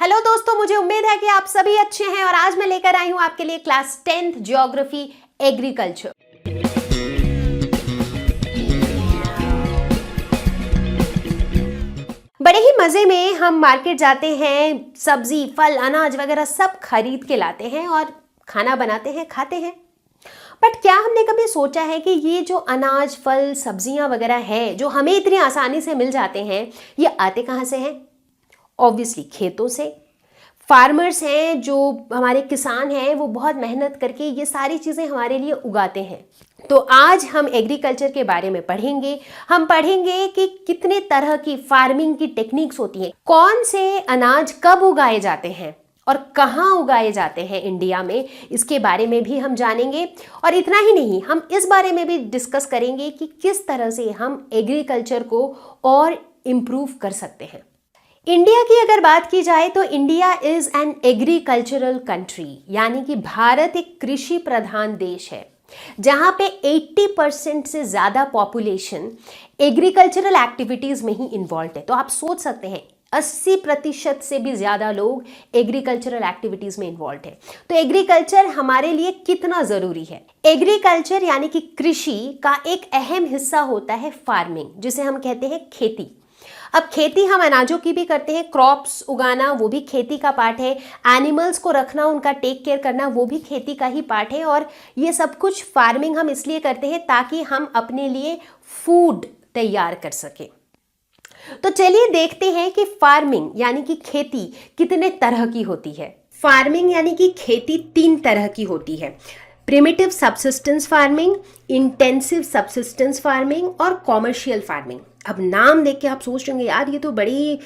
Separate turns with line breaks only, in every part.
Hello दोस्तों, मुझे उम्मीद है कि आप सभी अच्छे हैं और आज मैं लेकर आई हूं आपके लिए क्लास 10th ज्योग्राफी एग्रीकल्चर। बड़े ही मजे में हम मार्केट जाते हैं, सब्जी फल अनाज वगैरह सब खरीद के लाते हैं और खाना बनाते हैं, खाते हैं। बट क्या हमने कभी सोचा है कि ये जो अनाज फल सब्जियां वगैरह है जो हमें इतनी आसानी से मिल जाते हैं, ये आते कहाँ से हैं? ऑब्वियसली खेतों से। फार्मर्स हैं, जो हमारे किसान हैं, वो बहुत मेहनत करके ये सारी चीज़ें हमारे लिए उगाते हैं। तो आज हम एग्रीकल्चर के बारे में पढ़ेंगे। हम पढ़ेंगे कि कितने तरह की फार्मिंग की टेक्निक्स होती हैं, कौन से अनाज कब उगाए जाते हैं और कहाँ उगाए जाते हैं इंडिया में, इसके बारे में भी हम जानेंगे। और इतना ही नहीं, हम इस बारे में भी डिस्कस करेंगे कि किस तरह से हम एग्रीकल्चर को और इम्प्रूव कर सकते हैं। इंडिया की अगर बात की जाए तो India is an agricultural country, यानी कि भारत एक कृषि प्रधान देश है जहां पे 80% से ज़्यादा पॉपुलेशन एग्रीकल्चरल एक्टिविटीज़ में ही इन्वॉल्व है। तो आप सोच सकते हैं 80% से भी ज़्यादा लोग एग्रीकल्चरल एक्टिविटीज़ में इन्वॉल्व है। तो एग्रीकल्चर हमारे लिए कितना ज़रूरी है? एग्रीकल्चर यानी कि कृषि का एक अहम हिस्सा होता है फार्मिंग, जिसे हम कहते हैं खेती। अब खेती हम अनाजों की भी करते हैं, क्रॉप्स उगाना वो भी खेती का पार्ट है, एनिमल्स को रखना, उनका टेक केयर करना वो भी खेती का ही पार्ट है। और ये सब कुछ फार्मिंग हम इसलिए करते हैं ताकि हम अपने लिए फूड तैयार कर सकें। तो चलिए देखते हैं कि फार्मिंग यानी कि खेती कितने तरह की होती है। फार्मिंग यानी कि खेती 3 तरह की होती है: primitive subsistence farming, intensive subsistence farming और कॉमर्शियल फार्मिंग। अब नाम देख के आप सोच रहे होंगे यार ये तो बड़ी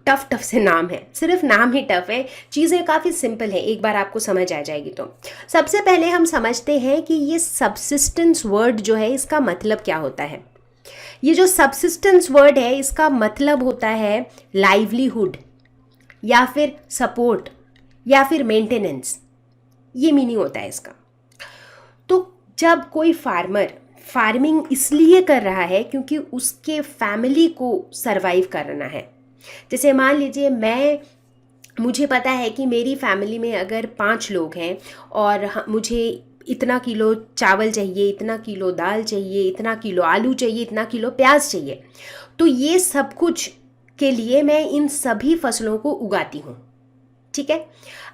टफ से नाम है। सिर्फ नाम ही टफ है, चीज़ें काफ़ी सिंपल है, एक बार आपको समझ आ जाएगी। तो सबसे पहले हम समझते हैं कि ये सबसिस्टेंस वर्ड जो है इसका मतलब क्या होता है। ये जो सबसिस्टेंस वर्ड है इसका मतलब होता है लाइवलीहुड या फिर सपोर्ट या फिर मेंटेनेंस, ये मीनिंग होता है इसका। तो जब कोई फार्मर फार्मिंग इसलिए कर रहा है क्योंकि उसके फैमिली को सरवाइव करना है। जैसे मान लीजिए मुझे पता है कि मेरी फैमिली में अगर 5 लोग हैं और मुझे इतना किलो चावल चाहिए, इतना किलो दाल चाहिए, इतना किलो आलू चाहिए, इतना किलो प्याज चाहिए, तो ये सब कुछ के लिए मैं इन सभी फसलों को उगाती हूँ। ठीक है।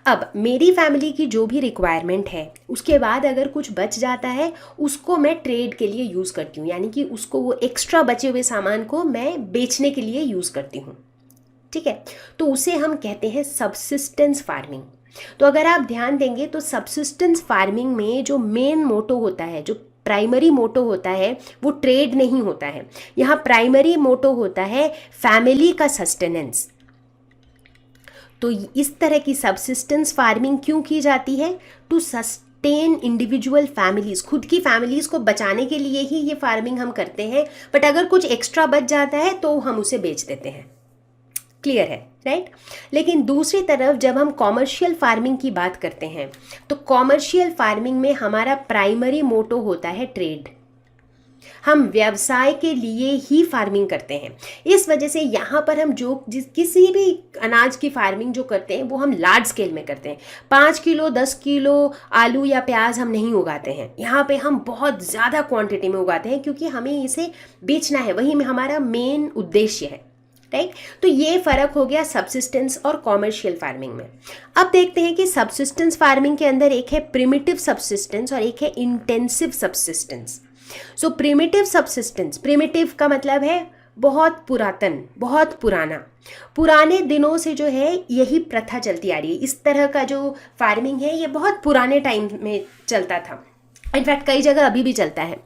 अब मेरी फैमिली की जो भी रिक्वायरमेंट है उसके बाद अगर कुछ बच जाता है उसको मैं ट्रेड के लिए यूज़ करती हूँ, यानी कि उसको वो एक्स्ट्रा बचे हुए सामान को मैं बेचने के लिए यूज़ करती हूँ। ठीक है। तो उसे हम कहते हैं सबसिस्टेंस फार्मिंग। तो अगर आप ध्यान देंगे तो सबसिस्टेंस फार्मिंग में जो मेन मोटो होता है, जो प्राइमरी मोटो होता है, वो ट्रेड नहीं होता है। यहाँ प्राइमरी मोटो होता है फैमिली का सस्टेनेंस। तो इस तरह की सबसिस्टेंस फार्मिंग क्यों की जाती है? टू सस्टेन इंडिविजुअल फैमिलीज, खुद की फैमिलीज को बचाने के लिए ही ये फार्मिंग हम करते हैं। बट अगर कुछ एक्स्ट्रा बच जाता है तो हम उसे बेच देते हैं। क्लियर है, राइट? लेकिन दूसरी तरफ जब हम कॉमर्शियल फार्मिंग की बात करते हैं तो कॉमर्शियल फार्मिंग में हमारा प्राइमरी मोटो होता है ट्रेड। हम व्यवसाय के लिए ही फार्मिंग करते हैं। इस वजह से यहाँ पर हम किसी भी अनाज की फार्मिंग जो करते हैं वो हम लार्ज स्केल में करते हैं। 5 किलो 10 किलो आलू या प्याज हम नहीं उगाते हैं, यहाँ पे हम बहुत ज़्यादा क्वांटिटी में उगाते हैं क्योंकि हमें इसे बेचना है, वही में हमारा मेन उद्देश्य है। राइट? तो ये फ़र्क हो गया सबसिस्टेंस और कॉमर्शियल फार्मिंग में। अब देखते हैं कि सबसिस्टेंस फार्मिंग के अंदर एक है प्रिमिटिव सबसिस्टेंस और एक है इंटेंसिव सबसिस्टेंस। सो प्रिमिटिव सबसिस्टेंस, प्रिमिटिव का मतलब है बहुत पुरातन, बहुत पुराना, पुराने दिनों से जो है यही प्रथा चलती आ रही है। इस तरह का जो फार्मिंग है ये बहुत पुराने टाइम में चलता था, इनफैक्ट कई जगह अभी भी चलता है।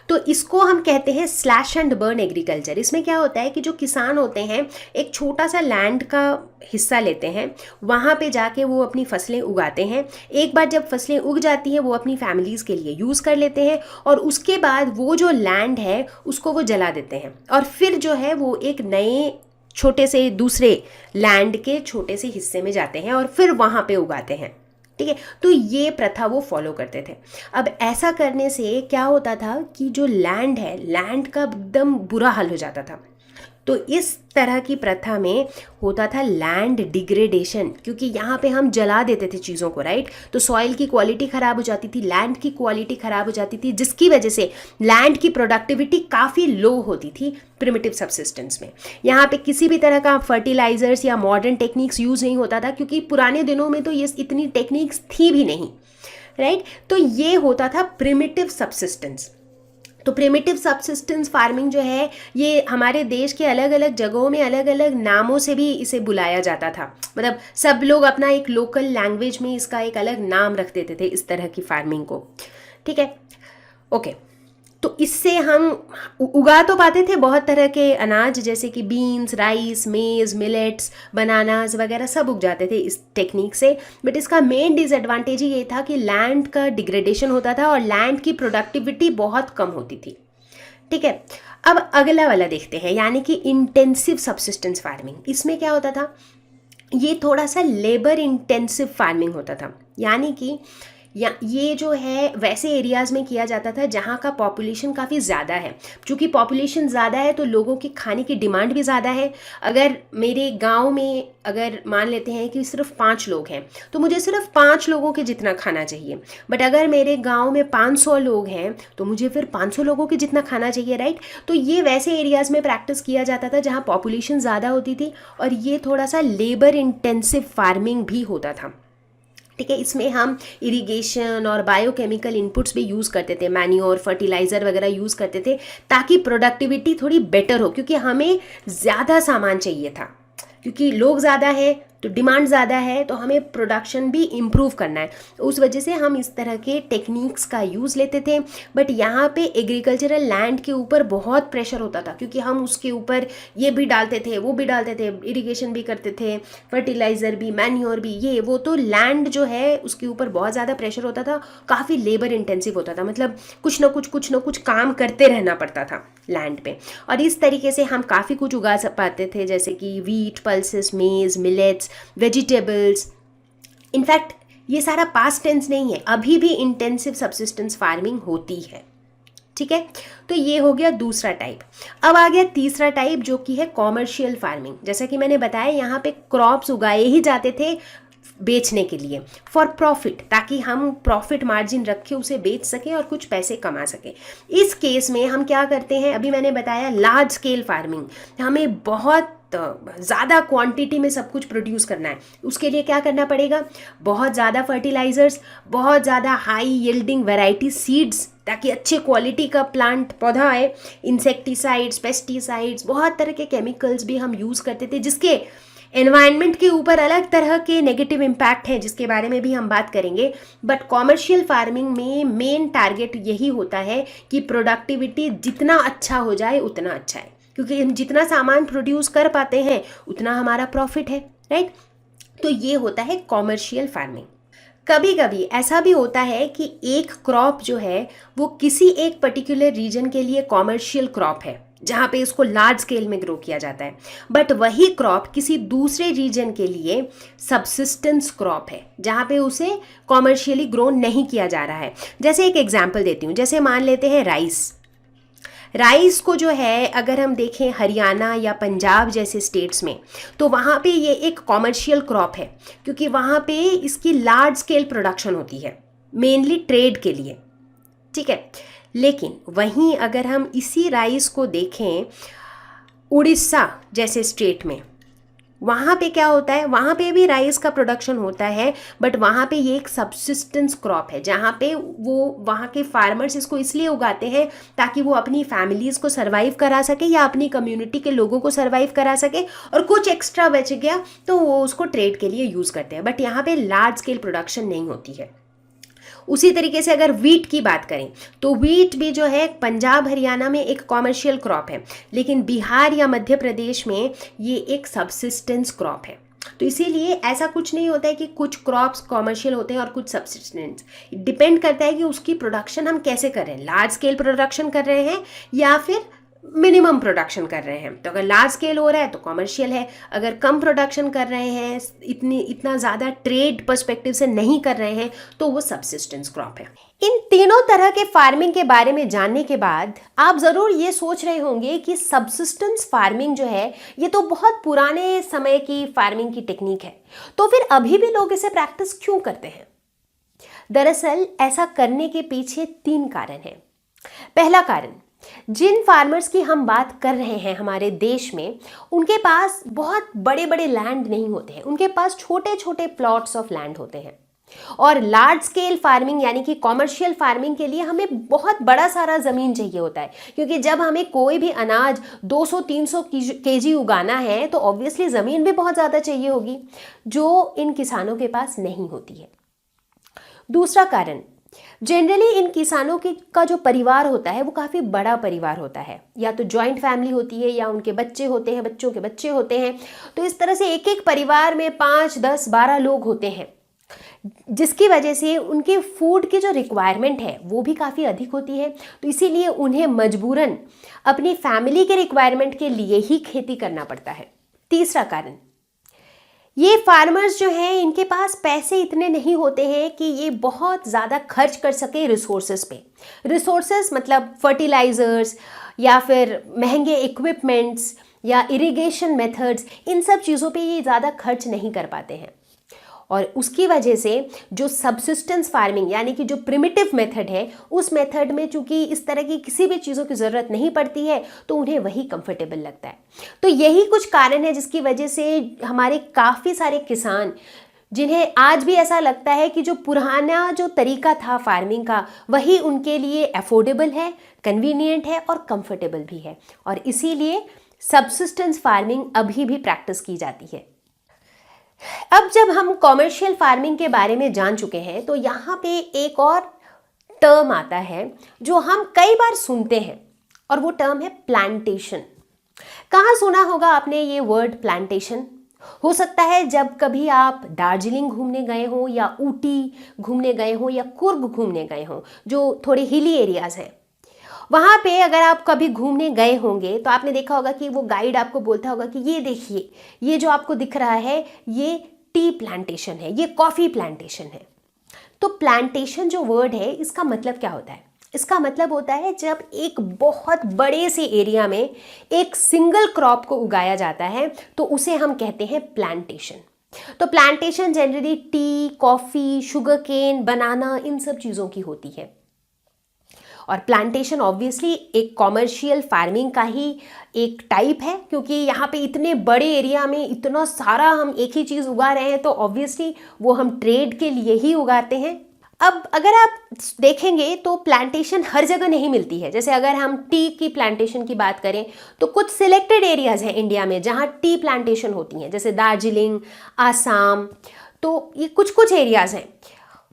तो इसको हम कहते हैं स्लैश एंड बर्न एग्रीकल्चर। इसमें क्या होता है कि जो किसान होते हैं एक छोटा सा लैंड का हिस्सा लेते हैं, वहाँ पे जाके वो अपनी फसलें उगाते हैं। एक बार जब फसलें उग जाती हैं वो अपनी फैमिलीज़ के लिए यूज़ कर लेते हैं और उसके बाद वो जो लैंड है उसको वो जला देते हैं और फिर जो है वो एक नए छोटे से दूसरे लैंड के छोटे से हिस्से में जाते हैं और फिर वहाँ पे उगाते हैं। ठीक है। तो ये प्रथा वो फॉलो करते थे। अब ऐसा करने से क्या होता था कि जो लैंड है, लैंड का एकदम बुरा हाल हो जाता था। तो इस तरह की प्रथा में होता था लैंड डिग्रेडेशन, क्योंकि यहाँ पे हम जला देते थे चीज़ों को, राइट। तो सॉइल की क्वालिटी ख़राब हो जाती थी, लैंड की क्वालिटी ख़राब हो जाती थी, जिसकी वजह से लैंड की प्रोडक्टिविटी काफ़ी लो होती थी प्रिमिटिव सबसिस्टेंस में। यहाँ पे किसी भी तरह का फर्टिलाइजर्स या मॉडर्न टेक्निक्स यूज़ नहीं होता था, क्योंकि पुराने दिनों में तो ये इतनी टेक्निक्स थी भी नहीं, राइट। तो ये होता था प्रिमिटिव सबसिस्टेंस। तो प्रिमिटिव सबसिस्टेंस फार्मिंग जो है ये हमारे देश के अलग अलग जगहों में अलग अलग नामों से भी इसे बुलाया जाता था। मतलब सब लोग अपना एक लोकल लैंग्वेज में इसका एक अलग नाम रख देते थे इस तरह की फार्मिंग को, ठीक है। ओके, तो इससे हम उगा तो पाते थे बहुत तरह के अनाज, जैसे कि बीन्स, राइस, मेज, मिलेट्स, बनानास वगैरह सब उग जाते थे इस टेक्निक से। बट इसका मेन डिसएडवांटेज ये था कि लैंड का डिग्रेडेशन होता था और लैंड की प्रोडक्टिविटी बहुत कम होती थी, ठीक है। अब अगला वाला देखते हैं, यानी कि इंटेंसिव सबसिस्टेंस फार्मिंग। इसमें क्या होता था, ये थोड़ा सा लेबर इंटेंसिव फार्मिंग होता था, यानी कि ये जो है वैसे एरियाज़ में किया जाता था जहाँ का पॉपुलेशन काफ़ी ज़्यादा है। चूँकि पॉपुलेशन ज़्यादा है तो लोगों की खाने की डिमांड भी ज़्यादा है। अगर मेरे गांव में अगर मान लेते हैं कि सिर्फ 5 लोग हैं तो मुझे सिर्फ 5 लोगों के जितना खाना चाहिए। बट अगर मेरे गांव में 500 लोग हैं तो मुझे फिर 500 लोगों के जितना खाना चाहिए, राइट। तो ये वैसे एरियाज़ में प्रैक्टिस किया जाता था जहाँ पॉपुलेशन ज़्यादा होती थी, और ये थोड़ा सा लेबर इंटेंसिव फार्मिंग भी होता था, ठीक है। इसमें हम इरिगेशन और बायोकेमिकल इनपुट्स भी यूज़ करते थे, मैन्योर, फर्टिलाइज़र वगैरह यूज़ करते थे, ताकि प्रोडक्टिविटी थोड़ी बेटर हो, क्योंकि हमें ज़्यादा सामान चाहिए था। क्योंकि लोग ज़्यादा हैं तो डिमांड ज़्यादा है, तो हमें प्रोडक्शन भी इम्प्रूव करना है। उस वजह से हम इस तरह के टेक्निक्स का यूज़ लेते थे। बट यहाँ पे एग्रीकल्चरल लैंड के ऊपर बहुत प्रेशर होता था, क्योंकि हम उसके ऊपर ये भी डालते थे, वो भी डालते थे, इरिगेशन भी करते थे, फर्टिलाइज़र भी, मैन्योर भी, ये वो। तो लैंड जो है उसके ऊपर बहुत ज़्यादा प्रेशर होता था, काफ़ी लेबर इंटेंसिव होता था। मतलब कुछ ना कुछ काम करते रहना पड़ता था लैंड पे। और इस तरीके से हम काफ़ी कुछ उगा पाते थे, जैसे कि वीट, पल्सेस, मेज, मिलेट्स, वेजिटेबल्स। इनफैक्ट ये सारा पास्ट टेंस नहीं है, अभी भी इंटेंसिव सबसिस्टेंस फार्मिंग होती है, ठीक है। तो ये हो गया दूसरा टाइप। अब आ गया तीसरा टाइप, जो कि है कॉमर्शियल फार्मिंग। जैसा कि मैंने बताया, यहाँ पे क्रॉप्स उगाए ही जाते थे बेचने के लिए, फॉर प्रॉफिट, ताकि हम प्रॉफिट मार्जिन रख के उसे बेच सकें और कुछ पैसे कमा सकें। इस केस में हम क्या करते हैं, अभी मैंने बताया लार्ज स्केल फार्मिंग, हमें बहुत ज़्यादा क्वांटिटी में सब कुछ प्रोड्यूस करना है। उसके लिए क्या करना पड़ेगा, बहुत ज़्यादा फर्टिलाइजर्स, बहुत ज़्यादा हाई यील्डिंग वैरायटी सीड्स, ताकि अच्छे क्वालिटी का प्लांट पौधा आए, इंसेक्टिसाइड्स, पेस्टिसाइड्स, बहुत तरह के केमिकल्स भी हम यूज़ करते थे, जिसके एनवायरनमेंट के ऊपर अलग तरह के नेगेटिव इम्पैक्ट हैं, जिसके बारे में भी हम बात करेंगे। बट कॉमर्शियल फार्मिंग में मेन टारगेट यही होता है कि प्रोडक्टिविटी जितना अच्छा हो जाए उतना अच्छा है, क्योंकि हम जितना सामान प्रोड्यूस कर पाते हैं उतना हमारा प्रॉफिट है, राइट। तो ये होता है कॉमर्शियल फार्मिंग। कभी कभी ऐसा भी होता है कि एक क्रॉप जो है वो किसी एक पर्टिकुलर रीजन के लिए कॉमर्शियल क्रॉप है, जहाँ पे इसको लार्ज स्केल में ग्रो किया जाता है। बट वही क्रॉप किसी दूसरे रीजन के लिए सबसिस्टेंस क्रॉप है, जहाँ पे उसे कॉमर्शियली ग्रो नहीं किया जा रहा है। जैसे एक एग्जांपल देती हूँ, जैसे मान लेते हैं राइस को जो है अगर हम देखें हरियाणा या पंजाब जैसे स्टेट्स में, तो वहाँ पे ये एक कॉमर्शियल क्रॉप है, क्योंकि वहाँ पे इसकी लार्ज स्केल प्रोडक्शन होती है, मेनली ट्रेड के लिए, ठीक है। लेकिन वहीं अगर हम इसी राइस को देखें उड़ीसा जैसे स्टेट में, वहाँ पे क्या होता है, वहाँ पे भी राइस का प्रोडक्शन होता है, बट वहाँ पे ये एक सबसिस्टेंस क्रॉप है, जहाँ पे वो वहाँ के फार्मर्स इसको इसलिए उगाते हैं ताकि वो अपनी फैमिलीज़ को सर्वाइव करा सके या अपनी कम्युनिटी के लोगों को सर्वाइव करा सके, और कुछ एक्स्ट्रा बच गया तो वो उसको ट्रेड के लिए यूज़ करते हैं। बट यहाँ पे लार्ज स्केल प्रोडक्शन नहीं होती है। उसी तरीके से अगर वीट की बात करें तो वीट भी जो है पंजाब हरियाणा में एक कॉमर्शियल क्रॉप है, लेकिन बिहार या मध्य प्रदेश में ये एक सबसिस्टेंस क्रॉप है। तो इसीलिए ऐसा कुछ नहीं होता है कि कुछ क्रॉप्स कॉमर्शियल होते हैं और कुछ सबसिस्टेंस। डिपेंड करता है कि उसकी प्रोडक्शन हम कैसे कर रहे हैं, लार्ज स्केल प्रोडक्शन कर रहे हैं या फिर मिनिमम प्रोडक्शन कर रहे हैं। तो अगर लार्ज स्केल हो रहा है तो कॉमर्शियल है, अगर कम प्रोडक्शन कर रहे हैं, इतना ज़्यादा ट्रेड पर्सपेक्टिव से नहीं कर रहे हैं, तो वो सबसिस्टेंस क्रॉप है। इन तीनों तरह के फार्मिंग के बारे में जानने के बाद आप ज़रूर ये सोच रहे होंगे कि सबसिस्टेंस फार्मिंग जो है ये तो बहुत पुराने समय की फार्मिंग की टेक्निक है, तो फिर अभी भी लोग इसे प्रैक्टिस क्यों करते हैं? दरअसल ऐसा करने के पीछे 3 कारण हैं। पहला कारण, जिन फार्मर्स की हम बात कर रहे हैं हमारे देश में, उनके पास बहुत बड़े बड़े लैंड नहीं होते हैं, उनके पास छोटे छोटे प्लॉट्स ऑफ लैंड होते हैं। और लार्ज स्केल फार्मिंग यानी कि कॉमर्शियल फार्मिंग के लिए हमें बहुत बड़ा सारा ज़मीन चाहिए होता है, क्योंकि जब हमें कोई भी अनाज 200-300 केजी उगाना है तो ऑब्वियसली ज़मीन भी बहुत ज़्यादा चाहिए होगी, जो इन किसानों के पास नहीं होती है। दूसरा कारण, जनरली इन किसानों का जो परिवार होता है वो काफ़ी बड़ा परिवार होता है, या तो जॉइंट फैमिली होती है या उनके बच्चे होते हैं, बच्चों के बच्चे होते हैं। तो इस तरह से एक एक परिवार में 5, 10, 12 लोग होते हैं, जिसकी वजह से उनके फूड की जो रिक्वायरमेंट है वो भी काफ़ी अधिक होती है। तो इसीलिए उन्हें मजबूरन अपनी फैमिली के रिक्वायरमेंट के लिए ही खेती करना पड़ता है। तीसरा कारण, ये फार्मर्स जो हैं इनके पास पैसे इतने नहीं होते हैं कि ये बहुत ज़्यादा खर्च कर सके रिसोर्सेज पे। रिसोर्सेज मतलब फर्टिलाइज़र्स या फिर महंगे इक्विपमेंट्स या इरिगेशन मेथड्स, इन सब चीज़ों पे ये ज़्यादा खर्च नहीं कर पाते हैं। और उसकी वजह से जो सबसिस्टेंस फार्मिंग यानी कि जो प्रिमिटिव मेथड है, उस मेथड में चूंकि इस तरह की किसी भी चीज़ों की ज़रूरत नहीं पड़ती है, तो उन्हें वही कंफर्टेबल लगता है। तो यही कुछ कारण है जिसकी वजह से हमारे काफ़ी सारे किसान, जिन्हें आज भी ऐसा लगता है कि जो पुराना जो तरीका था फार्मिंग का, वही उनके लिए अफोर्डेबल है, कन्वीनियंट है और कंफर्टेबल भी है, और इसीलिए सबसिस्टेंस फार्मिंग अभी भी प्रैक्टिस की जाती है। अब जब हम कॉमर्शियल फार्मिंग के बारे में जान चुके हैं, तो यहाँ पे एक और टर्म आता है जो हम कई बार सुनते हैं, और वो टर्म है प्लांटेशन। कहाँ सुना होगा आपने ये वर्ड प्लांटेशन? हो सकता है जब कभी आप दार्जिलिंग घूमने गए हो, या ऊटी घूमने गए हो, या कुर्ग घूमने गए हो, जो थोड़े हिली एरियाज हैं। वहाँ पे अगर आप कभी घूमने गए होंगे तो आपने देखा होगा कि वो गाइड आपको बोलता होगा कि ये देखिए, ये जो आपको दिख रहा है ये टी प्लांटेशन है, ये कॉफ़ी प्लांटेशन है। तो प्लांटेशन जो वर्ड है, इसका मतलब क्या होता है? इसका मतलब होता है जब एक बहुत बड़े से एरिया में एक सिंगल क्रॉप को उगाया जाता है, तो उसे हम कहते हैं प्लांटेशन। तो plantation generally tea, coffee, sugar cane, banana, इन सब चीज़ों की होती है। और प्लांटेशन ऑब्वियसली एक कॉमर्शियल फार्मिंग का ही एक टाइप है, क्योंकि यहाँ पे इतने बड़े एरिया में इतना सारा हम एक ही चीज़ उगा रहे हैं, तो ऑब्वियसली वो हम ट्रेड के लिए ही उगाते हैं। अब अगर आप देखेंगे तो प्लांटेशन हर जगह नहीं मिलती है। जैसे अगर हम टी की प्लांटेशन की बात करें तो कुछ सिलेक्टेड एरियाज़ हैं इंडिया में जहाँ टी प्लांटेशन होती हैं, जैसे दार्जिलिंग, आसाम, तो ये कुछ कुछ एरियाज़ हैं।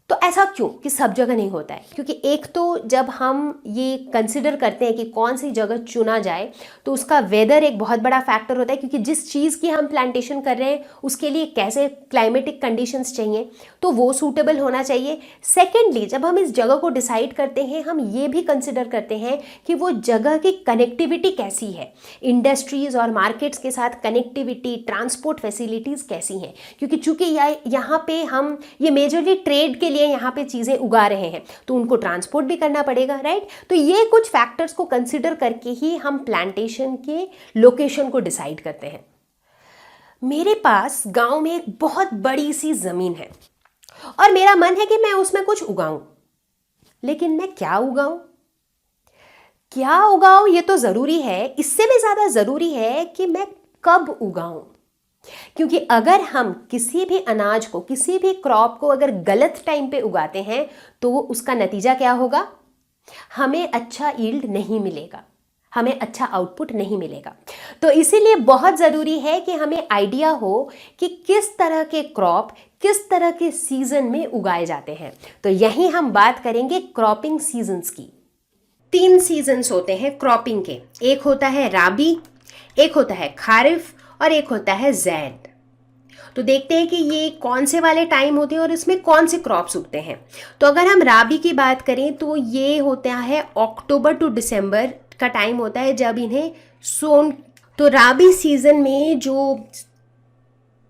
तो ऐसा क्यों कि सब जगह नहीं होता है? क्योंकि एक तो जब हम ये कंसिडर करते हैं कि कौन सी जगह चुना जाए, तो उसका वेदर एक बहुत बड़ा फैक्टर होता है, क्योंकि जिस चीज़ की हम प्लांटेशन कर रहे हैं उसके लिए कैसे क्लाइमेटिक कंडीशंस चाहिए, तो वो सूटेबल होना चाहिए। सेकेंडली, जब हम इस जगह को डिसाइड करते हैं, हम ये भी कंसिडर करते हैं कि वो जगह की कनेक्टिविटी कैसी है, इंडस्ट्रीज़ और मार्केट्स के साथ कनेक्टिविटी, ट्रांसपोर्ट फैसिलिटीज़ कैसी हैं, क्योंकि चूँकि यहाँ पे हम ये मेजरली ट्रेड के लिए यहाँ पे चीज़ें उगा रहे हैं, तो उनको ट्रांसपोर्ट भी करना पड़ेगा, राइट? तो ये कुछ फैक्टर्स को कंसिडर करके ही हम प्लांटेशन के लोकेशन को डिसाइड करते हैं। मेरे पास गांव में एक बहुत बड़ी सी ज़मीन है और मेरा मन है कि मैं उसमें कुछ उगाऊं, लेकिन मैं क्या उगाऊं ये तो ज़रूरी है। इससे भी ज़्यादा ज़रूरी है कि मैं कब उगाऊं, क्योंकि अगर हम किसी भी अनाज को, किसी भी क्रॉप को अगर गलत टाइम पे उगाते हैं, तो उसका नतीजा क्या होगा? हमें अच्छा यील्ड नहीं मिलेगा, हमें अच्छा आउटपुट नहीं मिलेगा। तो इसीलिए बहुत ज़रूरी है कि हमें आइडिया हो कि किस तरह के क्रॉप किस तरह के सीजन में उगाए जाते हैं। तो यहीं हम बात करेंगे क्रॉपिंग सीजन्स की। 3 सीजन्स होते हैं क्रॉपिंग के, एक होता है राबी, एक होता है खारिफ और एक होता है ज़ैद। तो देखते हैं कि ये कौन से वाले टाइम होते हैं और इसमें कौन से क्रॉप्स उगते हैं। तो अगर हम राबी की बात करें तो ये होता है अक्टूबर टू दिसंबर का टाइम होता है जब इन्हें सोन। तो राबी सीज़न में जो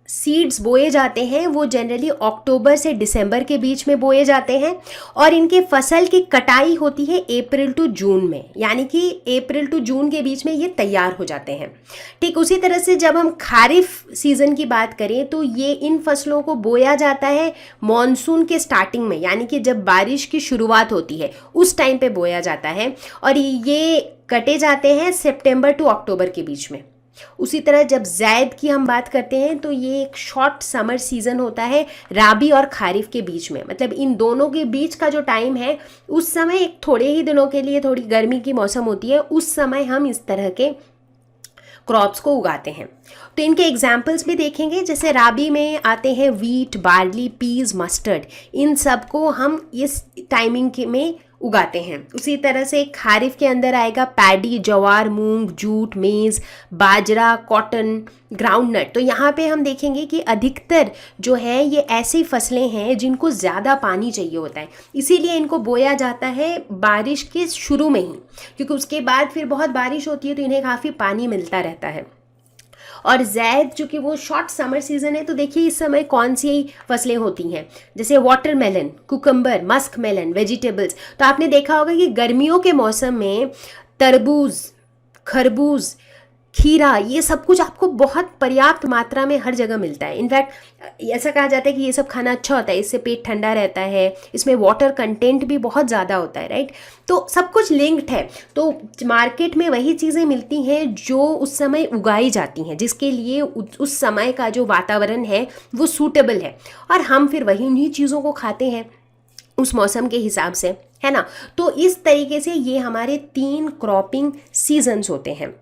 सीड्स बोए जाते हैं वो जनरली अक्टूबर से दिसंबर के बीच में बोए जाते हैं और इनके फसल की कटाई होती है अप्रैल टू जून में, यानी कि अप्रैल टू जून के बीच में ये तैयार हो जाते हैं। ठीक उसी तरह से जब हम खारिफ सीज़न की बात करें तो ये इन फसलों को बोया जाता है मॉनसून के स्टार्टिंग में, यानी कि जब बारिश की शुरुआत होती है उस टाइम पे बोया जाता है और ये कटे जाते हैं सितंबर टू अक्टूबर के बीच में। उसी तरह जब ज़ैद की हम बात करते हैं तो ये एक शॉर्ट समर सीज़न होता है राबी और खारिफ के बीच में, मतलब इन दोनों के बीच का जो टाइम है उस समय एक थोड़े ही दिनों के लिए थोड़ी गर्मी की मौसम होती है, उस समय हम इस तरह के क्रॉप्स को उगाते हैं। तो इनके एग्जाम्पल्स भी देखेंगे, जैसे राबी में आते हैं वीट, बार्ली, पीज, मस्टर्ड, इन सब को हम इस टाइमिंग में उगाते हैं। उसी तरह से खारिफ के अंदर आएगा पैडी, जवार, मूंग, जूट, मेज़, बाजरा, कॉटन, ग्राउंडनट। तो यहाँ पे हम देखेंगे कि अधिकतर जो है ये ऐसी फसलें हैं जिनको ज़्यादा पानी चाहिए होता है, इसीलिए इनको बोया जाता है बारिश के शुरू में ही, क्योंकि उसके बाद फिर बहुत बारिश होती है तो इन्हें काफ़ी पानी मिलता रहता है। और ज़ैद जो कि वो शॉर्ट समर सीज़न है, तो देखिए इस समय कौन सी फसलें होती हैं, जैसे watermelon, cucumber, musk melon, vegetables. तो आपने देखा होगा कि गर्मियों के मौसम में तरबूज, खरबूज, खीरा, ये सब कुछ आपको बहुत पर्याप्त मात्रा में हर जगह मिलता है। इनफैक्ट ऐसा कहा जाता है कि ये सब खाना अच्छा होता है, इससे पेट ठंडा रहता है, इसमें वाटर कंटेंट भी बहुत ज़्यादा होता है, राइट। तो सब कुछ लिंक्ड है। तो मार्केट में वही चीज़ें मिलती हैं जो उस समय उगाई जाती हैं, जिसके लिए उस समय का जो वातावरण है वो सूटेबल है, और हम फिर वही उन्हीं चीज़ों को खाते हैं उस मौसम के हिसाब से, है ना। तो इस तरीके से ये हमारे 3 क्रॉपिंग सीजन्स होते हैं।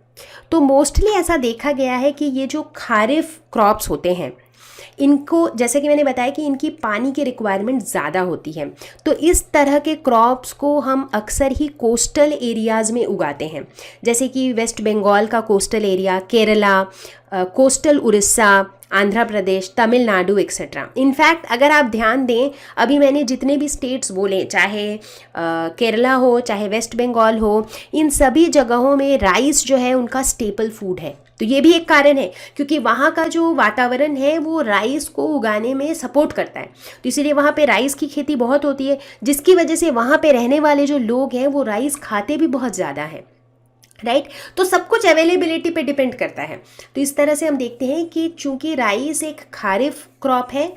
तो मोस्टली ऐसा देखा गया है कि ये जो खारिफ क्रॉप्स होते हैं इनको, जैसे कि मैंने बताया कि इनकी पानी की रिक्वायरमेंट ज़्यादा होती है, तो इस तरह के क्रॉप्स को हम अक्सर ही कोस्टल एरियाज़ में उगाते हैं, जैसे कि वेस्ट बंगाल का coastal area, Kerala, coastal Orissa, Andhra Pradesh, Tamil Nadu etcetera. In fact अगर आप ध्यान दें, अभी मैंने जितने भी स्टेट्स बोले, चाहे केरला हो, चाहे वेस्ट बंगाल हो, इन सभी जगहों में राइस जो है उनका स्टेपल फूड है। तो ये भी एक कारण है, क्योंकि वहाँ का जो वातावरण है वो राइस को उगाने में सपोर्ट करता है, तो इसीलिए वहाँ पे राइस की खेती बहुत होती है, जिसकी वजह से वहाँ पे रहने वाले जो लोग हैं वो राइस खाते भी बहुत ज़्यादा हैं, राइट। तो सब कुछ अवेलेबिलिटी पे डिपेंड करता है। तो इस तरह से हम देखते हैं कि चूंकि राइस एक खारिफ क्रॉप है,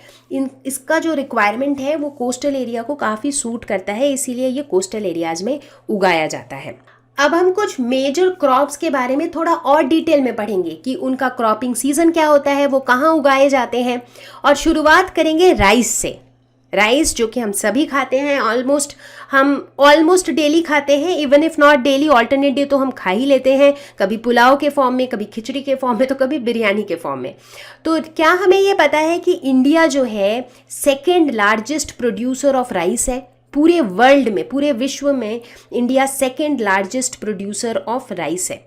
इसका जो रिक्वायरमेंट है वो कोस्टल एरिया को काफ़ी सूट करता है, इसीलिए ये कोस्टल एरियाज़ में उगाया जाता है। अब हम कुछ मेजर क्रॉप्स के बारे में थोड़ा और डिटेल में पढ़ेंगे कि उनका क्रॉपिंग सीजन क्या होता है, वो कहाँ उगाए जाते हैं, और शुरुआत करेंगे राइस से। राइस जो कि हम सभी खाते हैं, ऑलमोस्ट डेली खाते हैं, even if not daily, alternate day तो हम खा ही लेते हैं, कभी पुलाव के फॉर्म में, कभी खिचड़ी के फॉर्म में, तो कभी बिरयानी के फॉर्म में। तो क्या हमें ये पता है कि इंडिया जो है second largest producer of rice है पूरे वर्ल्ड में, पूरे विश्व में India second largest producer of rice है।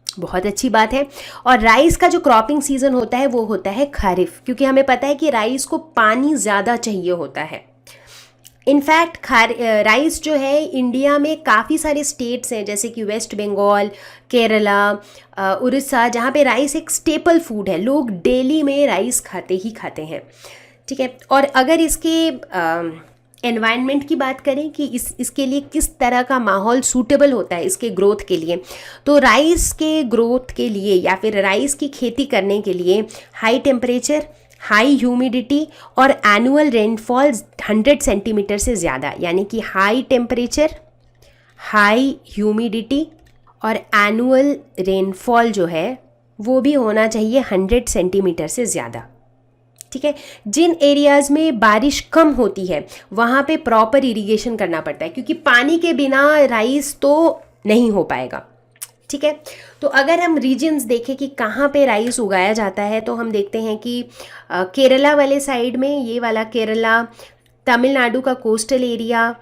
बहुत अच्छी बात है। और राइस का जो क्रॉपिंग सीजन होता है वो होता है खारिफ, क्योंकि हमें पता है कि राइस को पानी ज़्यादा चाहिए होता है। इनफैक्ट राइस जो है इंडिया में काफ़ी सारे स्टेट्स हैं, जैसे कि वेस्ट बंगाल, केरला, उड़ीसा, जहाँ पे राइस एक स्टेपल फूड है, लोग डेली में राइस खाते ही खाते हैं, ठीक है। और अगर इसके एनवायरनमेंट की बात करें कि इसके लिए किस तरह का माहौल सूटेबल होता है इसके ग्रोथ के लिए, तो राइस के ग्रोथ के लिए या फिर राइस की खेती करने के लिए हाई टेम्परेचर, हाई ह्यूमिडिटी और एनुअल रेनफॉल 100 सेंटीमीटर से ज़्यादा, यानी कि हाई टेम्परेचर, हाई ह्यूमिडिटी और एनुअल रेनफॉल जो है वो भी होना चाहिए 100 सेंटीमीटर से ज़्यादा, ठीक है। जिन एरियाज़ में बारिश कम होती है वहाँ पे प्रॉपर इरिगेशन करना पड़ता है, क्योंकि पानी के बिना राइस तो नहीं हो पाएगा, ठीक है। तो अगर हम रीजन्स देखें कि कहाँ पे राइस उगाया जाता है, तो हम देखते हैं कि केरला वाले साइड में, ये वाला केरला, तमिलनाडु का coastal area,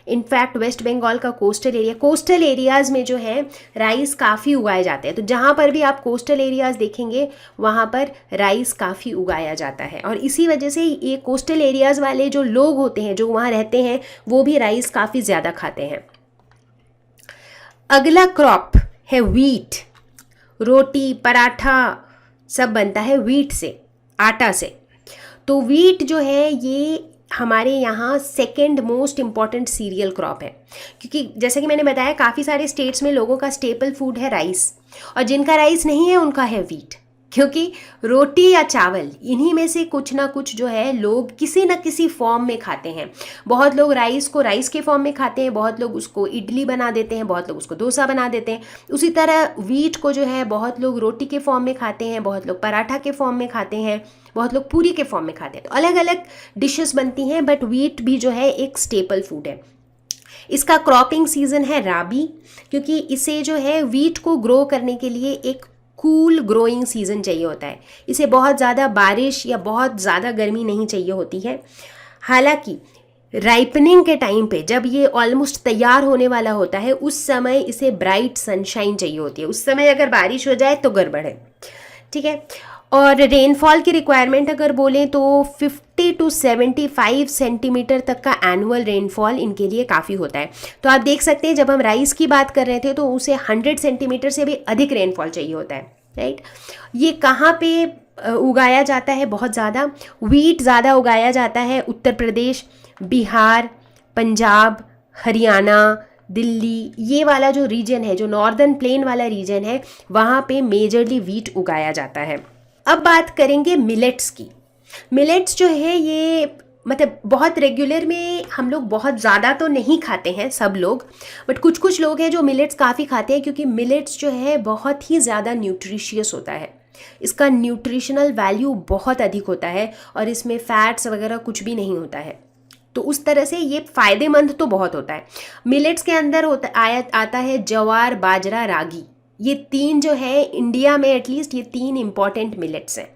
in fact West Bengal का कोस्टल एरिया, कोस्टल एरियाज़ में जो है राइस काफ़ी उगाए जाते हैं। तो जहाँ पर भी आप कोस्टल एरियाज़ देखेंगे वहाँ पर राइस काफ़ी उगाया जाता है, और इसी वजह से ये कोस्टल एरियाज़ वाले जो लोग होते हैं जो वहाँ रहते हैं वो भी राइस काफ़ी ज़्यादा खाते हैं। अगला क्रॉप है व्हीट। रोटी, पराठा सब बनता है व्हीट से, आटा से। तो व्हीट जो है ये हमारे यहाँ second most important cereal crop है, क्योंकि जैसे कि मैंने बताया काफ़ी सारे स्टेट्स में लोगों का स्टेपल फूड है राइस, और जिनका राइस नहीं है उनका है व्हीट। क्योंकि रोटी या चावल इन्हीं में से कुछ ना कुछ जो है लोग किसी न किसी फॉर्म में खाते हैं। बहुत लोग राइस को राइस के फॉर्म में खाते हैं, बहुत लोग उसको इडली बना देते हैं, बहुत लोग उसको डोसा बना देते हैं। उसी तरह व्हीट को जो है बहुत लोग रोटी के फॉर्म में खाते हैं, बहुत लोग पराठा के फॉर्म में खाते हैं, बहुत लोग पूरी के फॉर्म में खाते हैं। तो अलग अलग डिशेस बनती हैं, बट व्हीट भी जो है एक स्टेपल फूड है। इसका क्रॉपिंग सीजन है राबी, क्योंकि इसे जो है व्हीट को ग्रो करने के लिए एक कूल ग्रोइंग सीजन चाहिए होता है। इसे बहुत ज़्यादा बारिश या बहुत ज़्यादा गर्मी नहीं चाहिए होती है। हालांकि राइपनिंग के टाइम पे जब ये ऑलमोस्ट तैयार होने वाला होता है उस समय इसे ब्राइट सनशाइन चाहिए होती है। उस समय अगर बारिश हो जाए तो गड़बड़ है, ठीक है। और रेनफॉल की रिक्वायरमेंट अगर बोलें तो 50 to 75 सेंटीमीटर तक का एनुअल रेनफॉल इनके लिए काफ़ी होता है। तो आप देख सकते हैं जब हम राइस की बात कर रहे थे तो उसे 100 सेंटीमीटर से भी अधिक रेनफॉल चाहिए होता है, राइट। ये कहाँ पे उगाया जाता है? बहुत ज़्यादा व्हीट ज़्यादा उगाया जाता है उत्तर प्रदेश, बिहार, पंजाब, हरियाणा, दिल्ली, ये वाला जो रीजन है, जो नॉर्दर्न प्लेन वाला रीजन है, वहाँ पे मेजरली व्हीट उगाया जाता है। अब बात करेंगे मिलेट्स की। मिलेट्स जो है ये मतलब बहुत रेगुलर में हम लोग बहुत ज़्यादा तो नहीं खाते हैं सब लोग, बट कुछ कुछ लोग हैं जो मिलेट्स काफ़ी खाते हैं, क्योंकि मिलेट्स जो है बहुत ही ज़्यादा न्यूट्रिशियस होता है। इसका न्यूट्रिशनल वैल्यू बहुत अधिक होता है और इसमें फैट्स वगैरह कुछ भी नहीं होता है। तो उस तरह से ये फ़ायदेमंद तो बहुत होता है। मिलेट्स के अंदर आता है जवार, बाजरा, रागी। ये तीन जो है इंडिया में एटलीस्ट ये तीन इंपॉर्टेंट मिलेट्स हैं।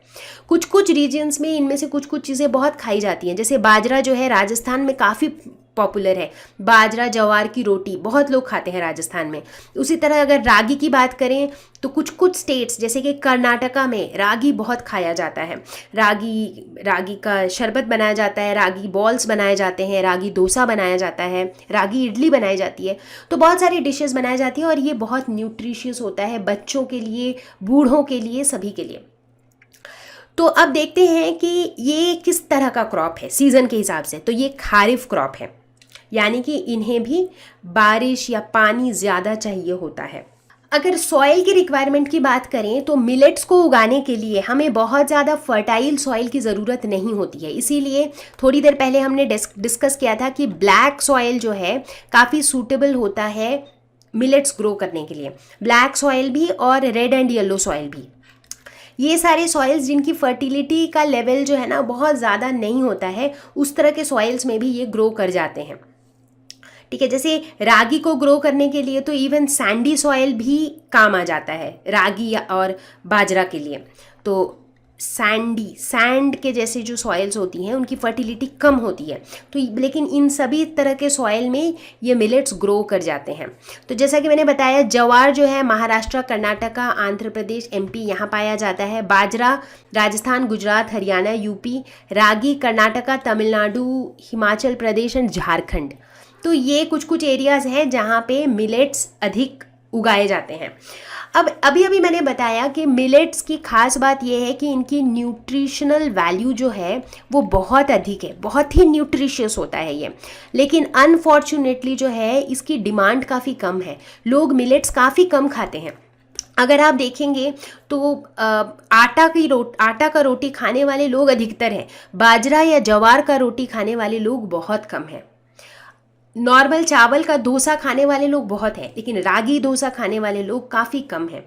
कुछ कुछ रीजन्स में इनमें से कुछ कुछ चीज़ें बहुत खाई जाती हैं। जैसे बाजरा जो है राजस्थान में काफ़ी पॉपुलर है। बाजरा जवार की रोटी बहुत लोग खाते हैं राजस्थान में। उसी तरह अगर रागी की बात करें तो कुछ कुछ स्टेट्स जैसे कि कर्नाटका में रागी बहुत खाया जाता है। रागी का शरबत बनाया जाता है, रागी बॉल्स बनाए जाते हैं, रागी डोसा बनाया जाता है, रागी इडली बनाई जाती है। तो बहुत सारी डिशेस बनाई जाती हैं और ये बहुत न्यूट्रिशियस होता है बच्चों के लिए, बूढ़ों के लिए, सभी के लिए। तो अब देखते हैं कि ये किस तरह का क्रॉप है सीज़न के हिसाब से। तो ये खारिफ क्रॉप है, यानी कि इन्हें भी बारिश या पानी ज़्यादा चाहिए होता है। अगर सॉइल की रिक्वायरमेंट की बात करें तो मिलेट्स को उगाने के लिए हमें बहुत ज़्यादा फर्टाइल सॉइल की ज़रूरत नहीं होती है। इसीलिए थोड़ी देर पहले हमने डिस्कस किया था कि ब्लैक सॉइल जो है काफ़ी सूटेबल होता है मिलेट्स ग्रो करने के लिए। ब्लैक सॉइल भी और रेड एंड येलो सॉइल भी, ये सारे सॉइल्स जिनकी फर्टिलिटी का लेवल जो है ना बहुत ज़्यादा नहीं होता है, उस तरह के सॉइल्स में भी ये ग्रो कर जाते हैं, ठीक है। जैसे रागी को ग्रो करने के लिए तो इवन सैंडी सॉइल भी काम आ जाता है रागी और बाजरा के लिए। तो सैंड के जैसे जो सॉइल्स होती हैं उनकी फर्टिलिटी कम होती है, तो लेकिन इन सभी तरह के सॉइल में ये मिलेट्स ग्रो कर जाते हैं। तो जैसा कि मैंने बताया जवार जो है महाराष्ट्र, कर्नाटका, आंध्र प्रदेश, एमपी यहाँ पाया जाता है। बाजरा राजस्थान, गुजरात, हरियाणा, यूपी। रागी कर्नाटका, तमिलनाडु, हिमाचल प्रदेश एंड झारखंड। तो ये कुछ कुछ एरियाज़ हैं जहाँ पे मिलेट्स अधिक उगाए जाते हैं। अब अभी मैंने बताया कि मिलेट्स की खास बात यह है कि इनकी न्यूट्रिशनल वैल्यू जो है वो बहुत अधिक है, बहुत ही न्यूट्रिशियस होता है ये। लेकिन अनफॉर्चुनेटली जो है इसकी डिमांड काफ़ी कम है, लोग मिलेट्स काफ़ी कम खाते हैं। अगर आप देखेंगे तो आटा का रोटी खाने वाले लोग अधिकतर हैं, बाजरा या जवार का रोटी खाने वाले लोग बहुत कम हैं। नॉर्मल चावल का डोसा खाने वाले लोग बहुत हैं, लेकिन रागी डोसा खाने वाले लोग काफ़ी कम हैं।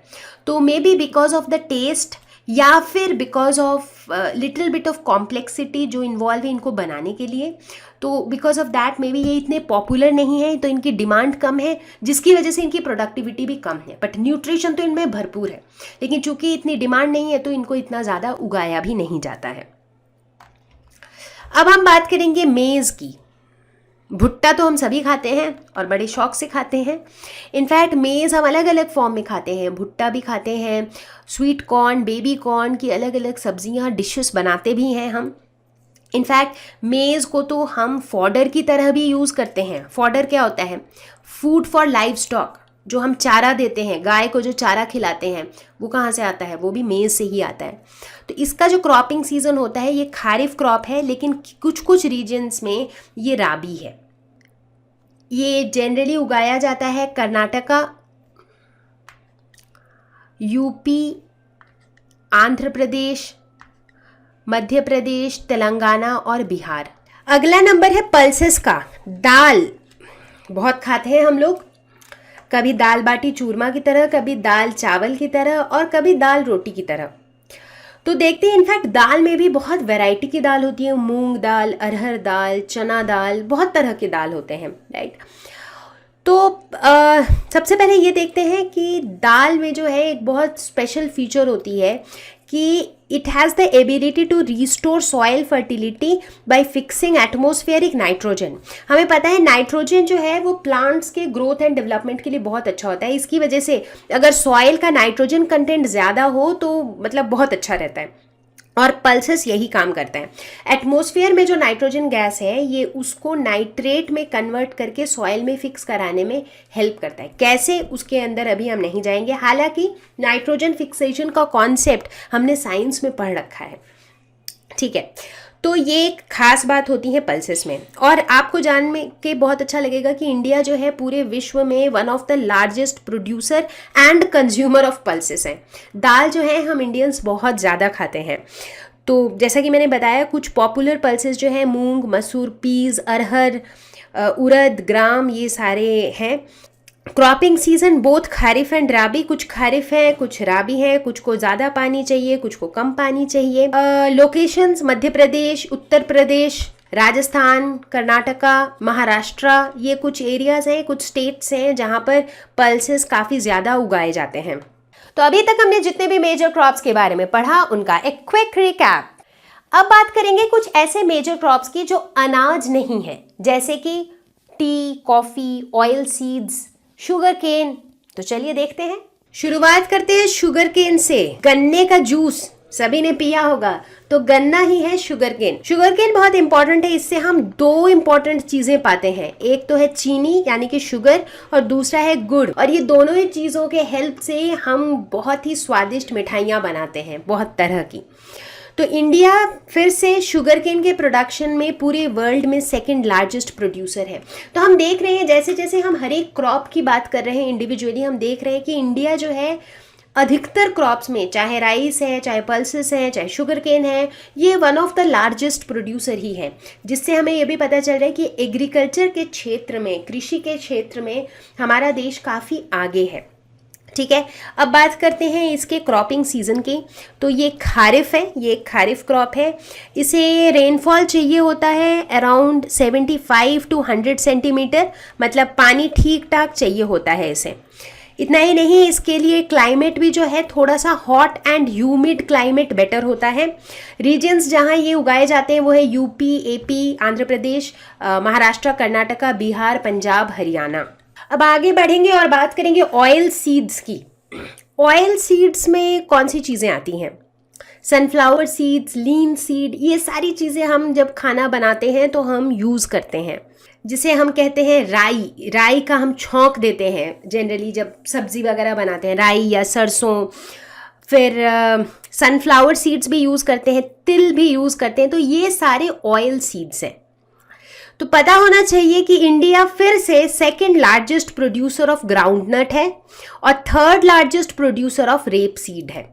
तो may be because of the taste या फिर because of little bit of complexity जो इन्वॉल्व है इनको बनाने के लिए, तो because of that may be ये इतने पॉपुलर नहीं है, तो इनकी डिमांड कम है, जिसकी वजह से इनकी प्रोडक्टिविटी भी कम है। बट न्यूट्रिशन तो इनमें भरपूर है, लेकिन चूंकि इतनी डिमांड नहीं है तो इनको इतना ज़्यादा उगाया भी नहीं जाता है। अब हम बात करेंगे मेज़ की। भुट्टा तो हम सभी खाते हैं और बड़े शौक से खाते हैं। इनफैक्ट मेज़ हम अलग अलग फॉर्म में खाते हैं, भुट्टा भी खाते हैं, स्वीट कॉर्न, बेबी कॉर्न की अलग अलग सब्जियां, डिशेस बनाते भी हैं हम। इनफैक्ट मेज़ को तो हम फॉडर की तरह भी यूज़ करते हैं। फॉडर क्या होता है? Food for live stock. जो हम चारा देते हैं, गाय को जो चारा खिलाते हैं, वो कहाँ से आता है? वो भी मेज़ से ही आता है। तो इसका जो क्रॉपिंग सीज़न होता है ये खारिफ क्रॉप है, लेकिन कुछ कुछ रीजन्स में ये राबी है। ये जनरली उगाया जाता है कर्नाटका, यूपी, आंध्र प्रदेश, मध्य प्रदेश, तेलंगाना और बिहार। अगला नंबर है पल्सेस का। दाल बहुत खाते हैं हम लोग, कभी दाल बाटी चूरमा की तरह, कभी दाल चावल की तरह और कभी दाल रोटी की तरह। तो देखते हैं, इनफैक्ट दाल में भी बहुत वैरायटी की दाल होती है, मूंग दाल, अरहर दाल, चना दाल, बहुत तरह के दाल होते हैं, राइट। तो सबसे पहले ये देखते हैं कि दाल में जो है एक बहुत स्पेशल फीचर होती है कि it has the ability to restore soil fertility by fixing atmospheric nitrogen. हमें पता है नाइट्रोजन जो है वो प्लांट्स के ग्रोथ एंड डेवलपमेंट के लिए बहुत अच्छा होता है। इसकी वजह से अगर सॉइल का नाइट्रोजन कंटेंट ज़्यादा हो तो मतलब बहुत अच्छा रहता है, और पल्सेस यही काम करता है। एटमॉस्फेयर में जो नाइट्रोजन गैस है ये उसको नाइट्रेट में कन्वर्ट करके सॉइल में फिक्स कराने में हेल्प करता है। कैसे, उसके अंदर अभी हम नहीं जाएंगे, हालांकि नाइट्रोजन फिक्सेशन का कॉन्सेप्ट हमने साइंस में पढ़ रखा है, ठीक है। तो ये एक खास बात होती है पल्सेस में। और आपको जान के बहुत अच्छा लगेगा कि इंडिया जो है पूरे विश्व में one of the largest producer and consumer of pulses है। दाल जो है हम इंडियंस बहुत ज़्यादा खाते हैं। तो जैसा कि मैंने बताया, कुछ पॉपुलर पल्सेस जो है मूंग, मसूर, पीज, अरहर, उड़द, ग्राम, ये सारे हैं। Cropping season both kharif and rabi, कुछ खारिफ है कुछ राबी है, कुछ को ज़्यादा पानी चाहिए कुछ को कम पानी चाहिए। लोकेशंस मध्य प्रदेश, उत्तर प्रदेश, राजस्थान, कर्नाटका, महाराष्ट्र, ये कुछ एरियाज़ हैं, कुछ स्टेट्स हैं जहाँ पर पल्सेस काफ़ी ज़्यादा उगाए जाते हैं। तो अभी तक हमने जितने भी मेजर क्रॉप्स के बारे में पढ़ा उनका एक क्विक रिकैप। अब बात करेंगे कुछ ऐसे मेजर क्रॉप्स की जो अनाज नहीं है, जैसे कि tea, coffee, oil seeds, sugar cane. तो चलिए देखते हैं। शुरुआत करते हैं शुगर केन से। गन्ने का जूस सभी ने पिया होगा, तो गन्ना ही है शुगर केन। शुगर केन बहुत इंपॉर्टेंट है, इससे हम दो इंपॉर्टेंट चीजें पाते हैं, एक तो है चीनी यानी कि शुगर और दूसरा है गुड़। और ये दोनों ही चीजों के हेल्प से हम बहुत ही स्वादिष्ट मिठाइयाँ बनाते हैं, बहुत तरह की। तो इंडिया फिर से शुगर केन के प्रोडक्शन में पूरे वर्ल्ड में सेकंड लार्जेस्ट प्रोड्यूसर है। तो हम देख रहे हैं जैसे जैसे हम हर एक क्रॉप की बात कर रहे हैं इंडिविजुअली, हम देख रहे हैं कि इंडिया जो है अधिकतर क्रॉप्स में, चाहे राइस है, चाहे पल्सेस है, चाहे शुगर केन है, ये one of the largest producer ही है। जिससे हमें ये भी पता चल रहा है कि एग्रीकल्चर के क्षेत्र में, कृषि के क्षेत्र में हमारा देश काफ़ी आगे है, ठीक है। अब बात करते हैं इसके क्रॉपिंग सीजन की। तो ये खारिफ है, ये खारिफ क्रॉप है। इसे रेनफॉल चाहिए होता है अराउंड 75 to 100 सेंटीमीटर, मतलब पानी ठीक ठाक चाहिए होता है इसे। इतना ही नहीं, इसके लिए क्लाइमेट भी जो है थोड़ा सा hot and humid climate better होता है। रीजन्स जहाँ ये उगाए जाते हैं वो है यूपी, एपी, आंध्र प्रदेश, महाराष्ट्र, कर्नाटका, बिहार, पंजाब, हरियाणा। अब आगे बढ़ेंगे और बात करेंगे ऑयल सीड्स की। ऑयल सीड्स में कौन सी चीज़ें आती हैं? सनफ्लावर सीड्स, लीन सीड, ये सारी चीज़ें हम जब खाना बनाते हैं तो हम यूज़ करते हैं, जिसे हम कहते हैं राई। राई का हम छौंक देते हैं जनरली जब सब्ज़ी वगैरह बनाते हैं, राई या सरसों। फिर सनफ्लावर सीड्स भी यूज़ करते हैं, तिल भी यूज़ करते हैं। तो ये सारे ऑयल सीड्स हैं। तो पता होना चाहिए कि इंडिया फिर से second largest producer of groundnut है और third largest producer of rape seed है।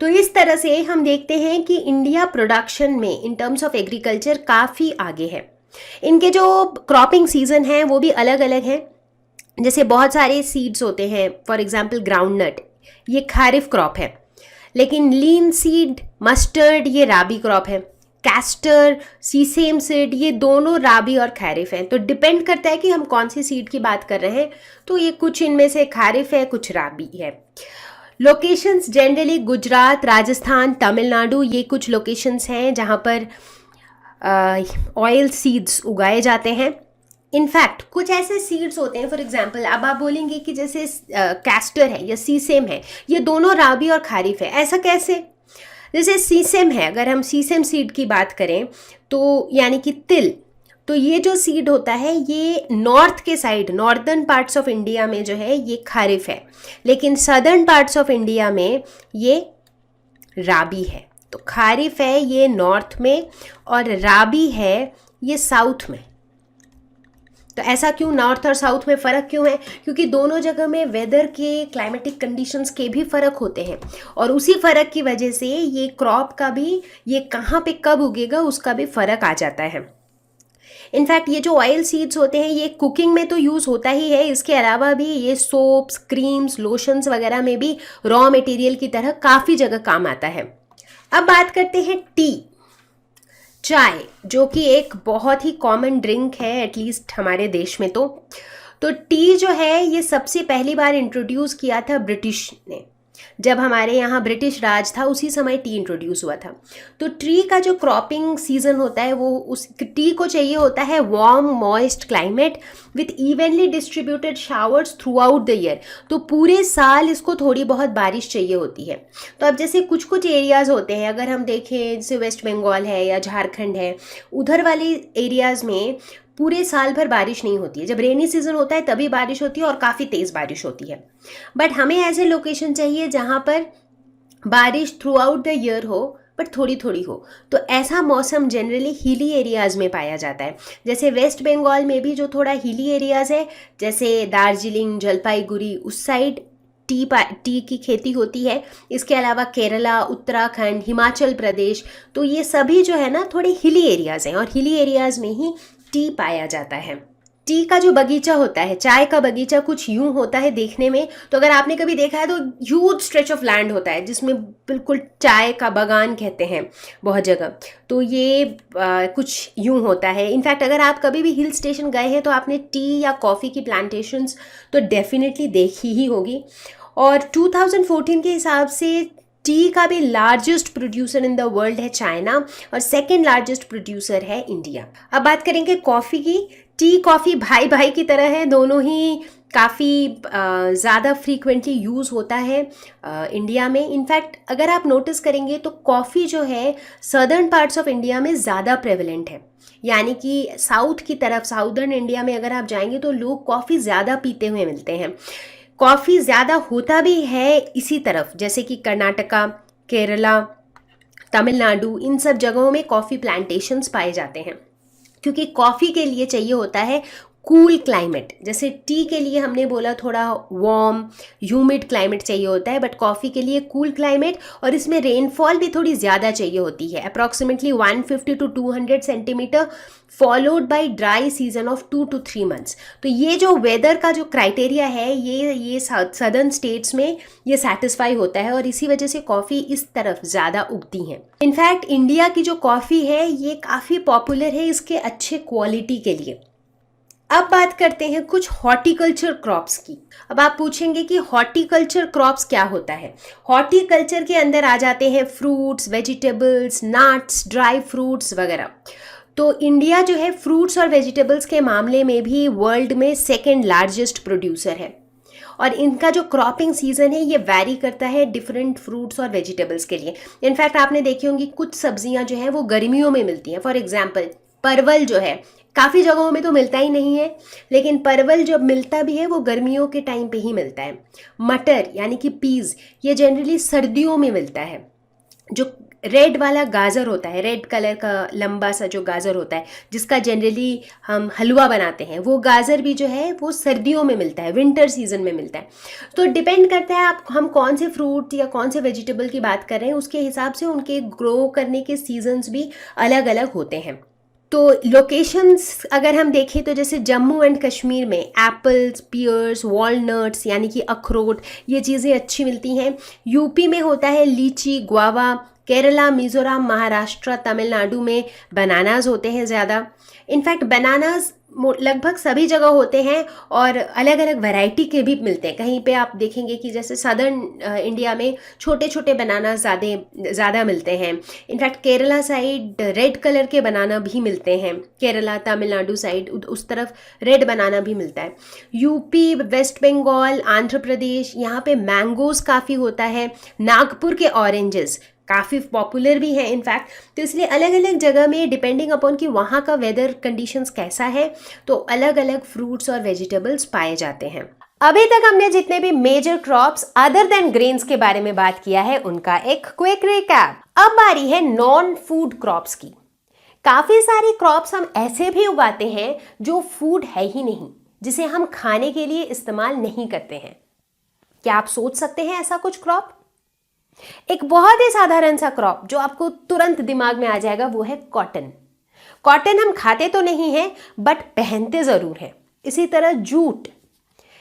तो इस तरह से हम देखते हैं कि इंडिया प्रोडक्शन में इन टर्म्स ऑफ एग्रीकल्चर काफ़ी आगे है। इनके जो क्रॉपिंग सीजन हैं वो भी अलग अलग हैं। जैसे बहुत सारे सीड्स होते हैं, फॉर एग्जांपल ग्राउंडनट, ये खारिफ क्रॉप है, लेकिन लीन सीड, मस्टर्ड, ये राबी क्रॉप है। कैस्टर, सीसेम सीड, ये दोनों राबी और खारिफ हैं। तो डिपेंड करता है कि हम कौन सी सीड की बात कर रहे हैं। तो ये कुछ इनमें से खारिफ है, कुछ राबी है। लोकेशंस जनरली गुजरात, राजस्थान, तमिलनाडु, ये कुछ लोकेशंस हैं जहाँ पर ऑयल सीड्स उगाए जाते हैं। इनफैक्ट कुछ ऐसे सीड्स होते हैं, फॉर एग्जांपल अब आप बोलेंगे कि जैसे कैस्टर है या सीसेम है, ये दोनों राबी और खारिफ है। ऐसा कैसे? जैसे सीसेम है, अगर हम सीसेम सीड की बात करें तो यानी कि तिल, तो ये जो सीड होता है ये नॉर्थ के side, northern parts of India में जो है ये खारिफ है, लेकिन सदर्न पार्ट्स ऑफ इंडिया में ये राबी है। तो खारिफ है ये नॉर्थ में और राबी है ये साउथ में। तो ऐसा क्यों, नॉर्थ और साउथ में फ़र्क क्यों है? क्योंकि दोनों जगह में वेदर के, क्लाइमेटिक कंडीशंस के भी फ़र्क होते हैं और उसी फ़र्क की वजह से ये क्रॉप का भी, ये कहाँ पे कब उगेगा उसका भी फ़र्क आ जाता है। इनफैक्ट ये जो ऑयल सीड्स होते हैं ये कुकिंग में तो यूज़ होता ही है, इसके अलावा भी ये सोप्स, क्रीम्स, लोशंस वगैरह में भी रॉ मटेरियल की तरह काफ़ी जगह काम आता है। अब बात करते हैं टी, चाय, जो कि एक बहुत ही कॉमन ड्रिंक है एटलीस्ट हमारे देश में। तो टी जो है ये सबसे पहली बार इंट्रोड्यूस किया था ब्रिटिश ने। जब हमारे यहाँ ब्रिटिश राज था उसी समय टी इंट्रोड्यूस हुआ था। तो ट्री का जो क्रॉपिंग सीजन होता है वो, उस टी को चाहिए होता है warm moist climate with evenly distributed showers through out the year. तो पूरे साल इसको थोड़ी बहुत बारिश चाहिए होती है। तो अब जैसे कुछ कुछ एरियाज़ होते हैं, अगर हम देखें जैसे वेस्ट बंगाल है या झारखंड है, उधर वाले एरियाज़ में पूरे साल भर बारिश नहीं होती है। जब रेनी सीजन होता है तभी बारिश होती है और काफ़ी तेज़ बारिश होती है। बट हमें ऐसे लोकेशन चाहिए जहाँ पर बारिश थ्रू आउट द ईयर हो बट थोड़ी थोड़ी हो। तो ऐसा मौसम जनरली हिली एरियाज़ में पाया जाता है। जैसे वेस्ट बंगाल में भी जो थोड़ा हिली एरियाज़ है, जैसे दार्जिलिंग, जलपाईगुड़ी, उस साइड टी की खेती होती है। इसके अलावा केरला, उत्तराखंड, हिमाचल प्रदेश, तो ये सभी जो है ना थोड़े हिली एरियाज़ हैं और हिली एरियाज़ में ही टी पाया जाता है। टी का जो बगीचा होता है, चाय का बगीचा कुछ यूं होता है देखने में। तो अगर आपने कभी देखा है तो ह्यूज स्ट्रेच ऑफ लैंड होता है जिसमें बिल्कुल चाय का बागान कहते हैं बहुत जगह। तो ये कुछ यूं होता है। इनफैक्ट अगर आप कभी भी हिल स्टेशन गए हैं तो आपने टी या कॉफ़ी की प्लांटेशंस तो डेफिनेटली देखी ही होगी। और 2014 के हिसाब से टी का भी largest producer in the world है चाइना और सेकेंड लार्जेस्ट प्रोड्यूसर है इंडिया। अब बात करेंगे कॉफ़ी की। टी कॉफ़ी भाई भाई की तरह है, दोनों ही काफ़ी ज़्यादा फ्रीक्वेंटली यूज़ होता है इंडिया में। इनफैक्ट अगर आप नोटिस करेंगे तो कॉफ़ी जो है सदर्न पार्ट्स ऑफ इंडिया में ज़्यादा प्रेवलेंट है। यानी कि साउथ की तरफ, साउदर्न इंडिया में अगर आप जाएंगे तो लोग कॉफ़ी ज़्यादा पीते हुए मिलते हैं। कॉफ़ी ज़्यादा होता भी है इसी तरफ, जैसे कि कर्नाटका, केरला, तमिलनाडु, इन सब जगहों में कॉफ़ी प्लांटेशंस पाए जाते हैं क्योंकि कॉफ़ी के लिए चाहिए होता है कूल क्लाइमेट। जैसे टी के लिए हमने बोला थोड़ा वार्म ह्यूमिड क्लाइमेट चाहिए होता है, बट कॉफ़ी के लिए कूल क्लाइमेट और इसमें रेनफॉल भी थोड़ी ज़्यादा चाहिए होती है, approximately 150 to 200 centimetre, followed by dry season of 2 to 3 months। तो ये जो वेदर का जो क्राइटेरिया है ये सदर्न स्टेट्स में ये सेटिस्फाई होता है और इसी वजह से कॉफ़ी इस तरफ ज़्यादा उगती हैं। इनफैक्ट इंडिया की जो कॉफ़ी है ये काफ़ी पॉपुलर है इसके अच्छे क्वालिटी के लिए। अब बात करते हैं कुछ हॉर्टिकल्चर क्रॉप्स की। अब आप पूछेंगे कि हॉर्टिकल्चर क्रॉप्स क्या होता है। हॉर्टिकल्चर के अंदर आ जाते हैं fruits, vegetables, nuts, dry fruits वगैरह। तो इंडिया जो है फ्रूट्स और वेजिटेबल्स के मामले में भी वर्ल्ड में सेकेंड लार्जेस्ट प्रोड्यूसर है और इनका जो क्रॉपिंग सीजन है ये वैरी करता है डिफरेंट फ्रूट्स और वेजिटेबल्स के लिए। इनफैक्ट आपने देखी होंगी कुछ सब्जियां जो हैं वो गर्मियों में मिलती हैं। फॉर एग्जांपल परवल जो है काफ़ी जगहों में तो मिलता ही नहीं है, लेकिन परवल जब मिलता भी है वो गर्मियों के टाइम पे ही मिलता है। मटर यानी कि पीज़ ये जनरली सर्दियों में मिलता है। जो रेड वाला गाजर होता है, रेड कलर का लंबा सा जो गाजर होता है जिसका जनरली हम हलवा बनाते हैं, वो गाजर भी जो है वो सर्दियों में मिलता है, विंटर सीजन में मिलता है। तो डिपेंड करता है आप हम कौन से फ्रूट या कौन से वेजिटेबल की बात कर रहे हैं, उसके हिसाब से उनके ग्रो करने के सीजन्स भी अलग अलग होते हैं। तो लोकेशंस अगर हम देखें तो जैसे जम्मू एंड कश्मीर में एप्पल्स, पियर्स, वॉलनट्स यानी कि अखरोट ये चीज़ें अच्छी मिलती हैं। यूपी में होता है लीची, गुआवा। केरला, मिज़ोरम, महाराष्ट्र, तमिलनाडु में बनानास होते हैं ज़्यादा। इनफैक्ट बनानास लगभग सभी जगह होते हैं और अलग अलग वैरायटी के भी मिलते हैं। कहीं पे आप देखेंगे कि जैसे सदर्न इंडिया में छोटे छोटे बनाना ज़्यादा मिलते हैं। In fact Kerala side red colour के बनाना भी मिलते हैं। केरला, तमिलनाडु साइड उस तरफ रेड बनाना भी मिलता है। यूपी, वेस्ट बंगाल, आंध्र प्रदेश यहाँ पे मैंगोज़ काफ़ी होता है। नागपुर के ऑरेंजेस काफ़ी पॉपुलर भी है इनफैक्ट। तो इसलिए अलग अलग जगह में डिपेंडिंग अपॉन कि वहाँ का वेदर कंडीशंस कैसा है तो अलग अलग फ्रूट्स और वेजिटेबल्स पाए जाते हैं। अभी तक हमने जितने भी major crops other than grains के बारे में बात किया है उनका एक क्विक रिकैप। अब बारी है नॉन फूड क्रॉप्स की। काफ़ी सारी क्रॉप्स हम ऐसे भी उगाते हैं जो फूड है ही नहीं, जिसे हम खाने के लिए इस्तेमाल नहीं करते हैं। क्या आप सोच सकते हैं ऐसा कुछ क्रॉप? एक बहुत ही साधारण सा क्रॉप जो आपको तुरंत दिमाग में आ जाएगा वो है कॉटन। कॉटन हम खाते तो नहीं हैं बट पहनते ज़रूर हैं। इसी तरह जूट,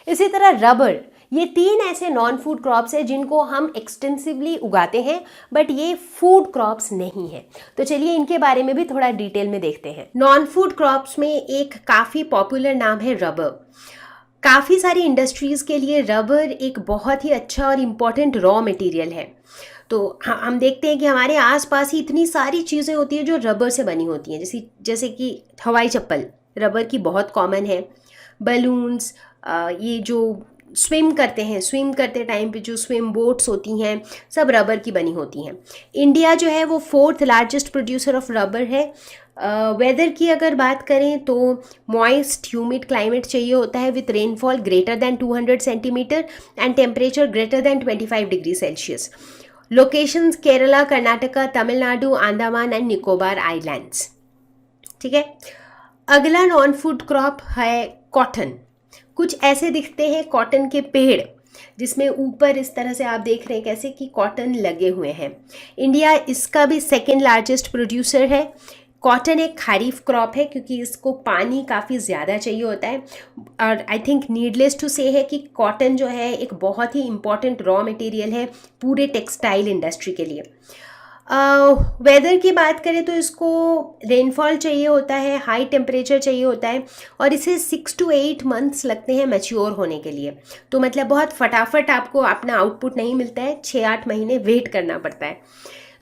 इसी तरह रबर, ये 3 ऐसे नॉन फूड क्रॉप्स हैं जिनको हम एक्सटेंसिवली उगाते हैं बट ये फूड क्रॉप्स नहीं है। तो चलिए इनके बारे में भी थोड़ा डिटेल में देखते हैं। नॉन फूड क्रॉप्स में एक काफ़ी पॉपुलर नाम है रबर। काफ़ी सारी इंडस्ट्रीज़ के लिए रबर एक बहुत ही अच्छा और इम्पॉर्टेंट रॉ मटेरियल है। तो हम देखते हैं कि हमारे आसपास ही इतनी सारी चीज़ें होती हैं जो रबर से बनी होती हैं, जैसे कि हवाई चप्पल रबर की बहुत कॉमन है, बलून्स, ये जो स्विम करते टाइम पे जो स्विम बोट्स होती हैं सब रबर की बनी होती हैं। इंडिया जो है वो 4th largest producer of rubber है। वेदर की अगर बात करें तो मॉइस्ट ह्यूमिड क्लाइमेट चाहिए होता है with rainfall greater than 200 centimetre and temperature greater than 25 degree Celsius. Locations Kerala, Karnataka, Tamil Nadu, Andaman and Nicobar islands. ठीक है, अगला नॉन फूड क्रॉप है कॉटन। कुछ ऐसे दिखते हैं कॉटन के पेड़ जिसमें ऊपर इस तरह से आप देख रहे हैं कैसे कि कॉटन लगे हुए हैं। इंडिया इसका भी 2nd लार्जेस्ट प्रोड्यूसर है। कॉटन एक खरीफ क्रॉप है क्योंकि इसको पानी काफ़ी ज़्यादा चाहिए होता है और आई थिंक नीडलेस टू से है कि कॉटन जो है एक बहुत ही इम्पॉर्टेंट रॉ मटेरियल है पूरे टेक्सटाइल इंडस्ट्री के लिए। वेदर की बात करें तो इसको रेनफॉल चाहिए होता है, हाई टेम्परेचर चाहिए होता है और इसे 6 to 8 मंथ्स लगते हैं मैच्योर होने के लिए। तो मतलब बहुत फटाफट आपको अपना आउटपुट नहीं मिलता है, 6-8 महीने वेट करना पड़ता है।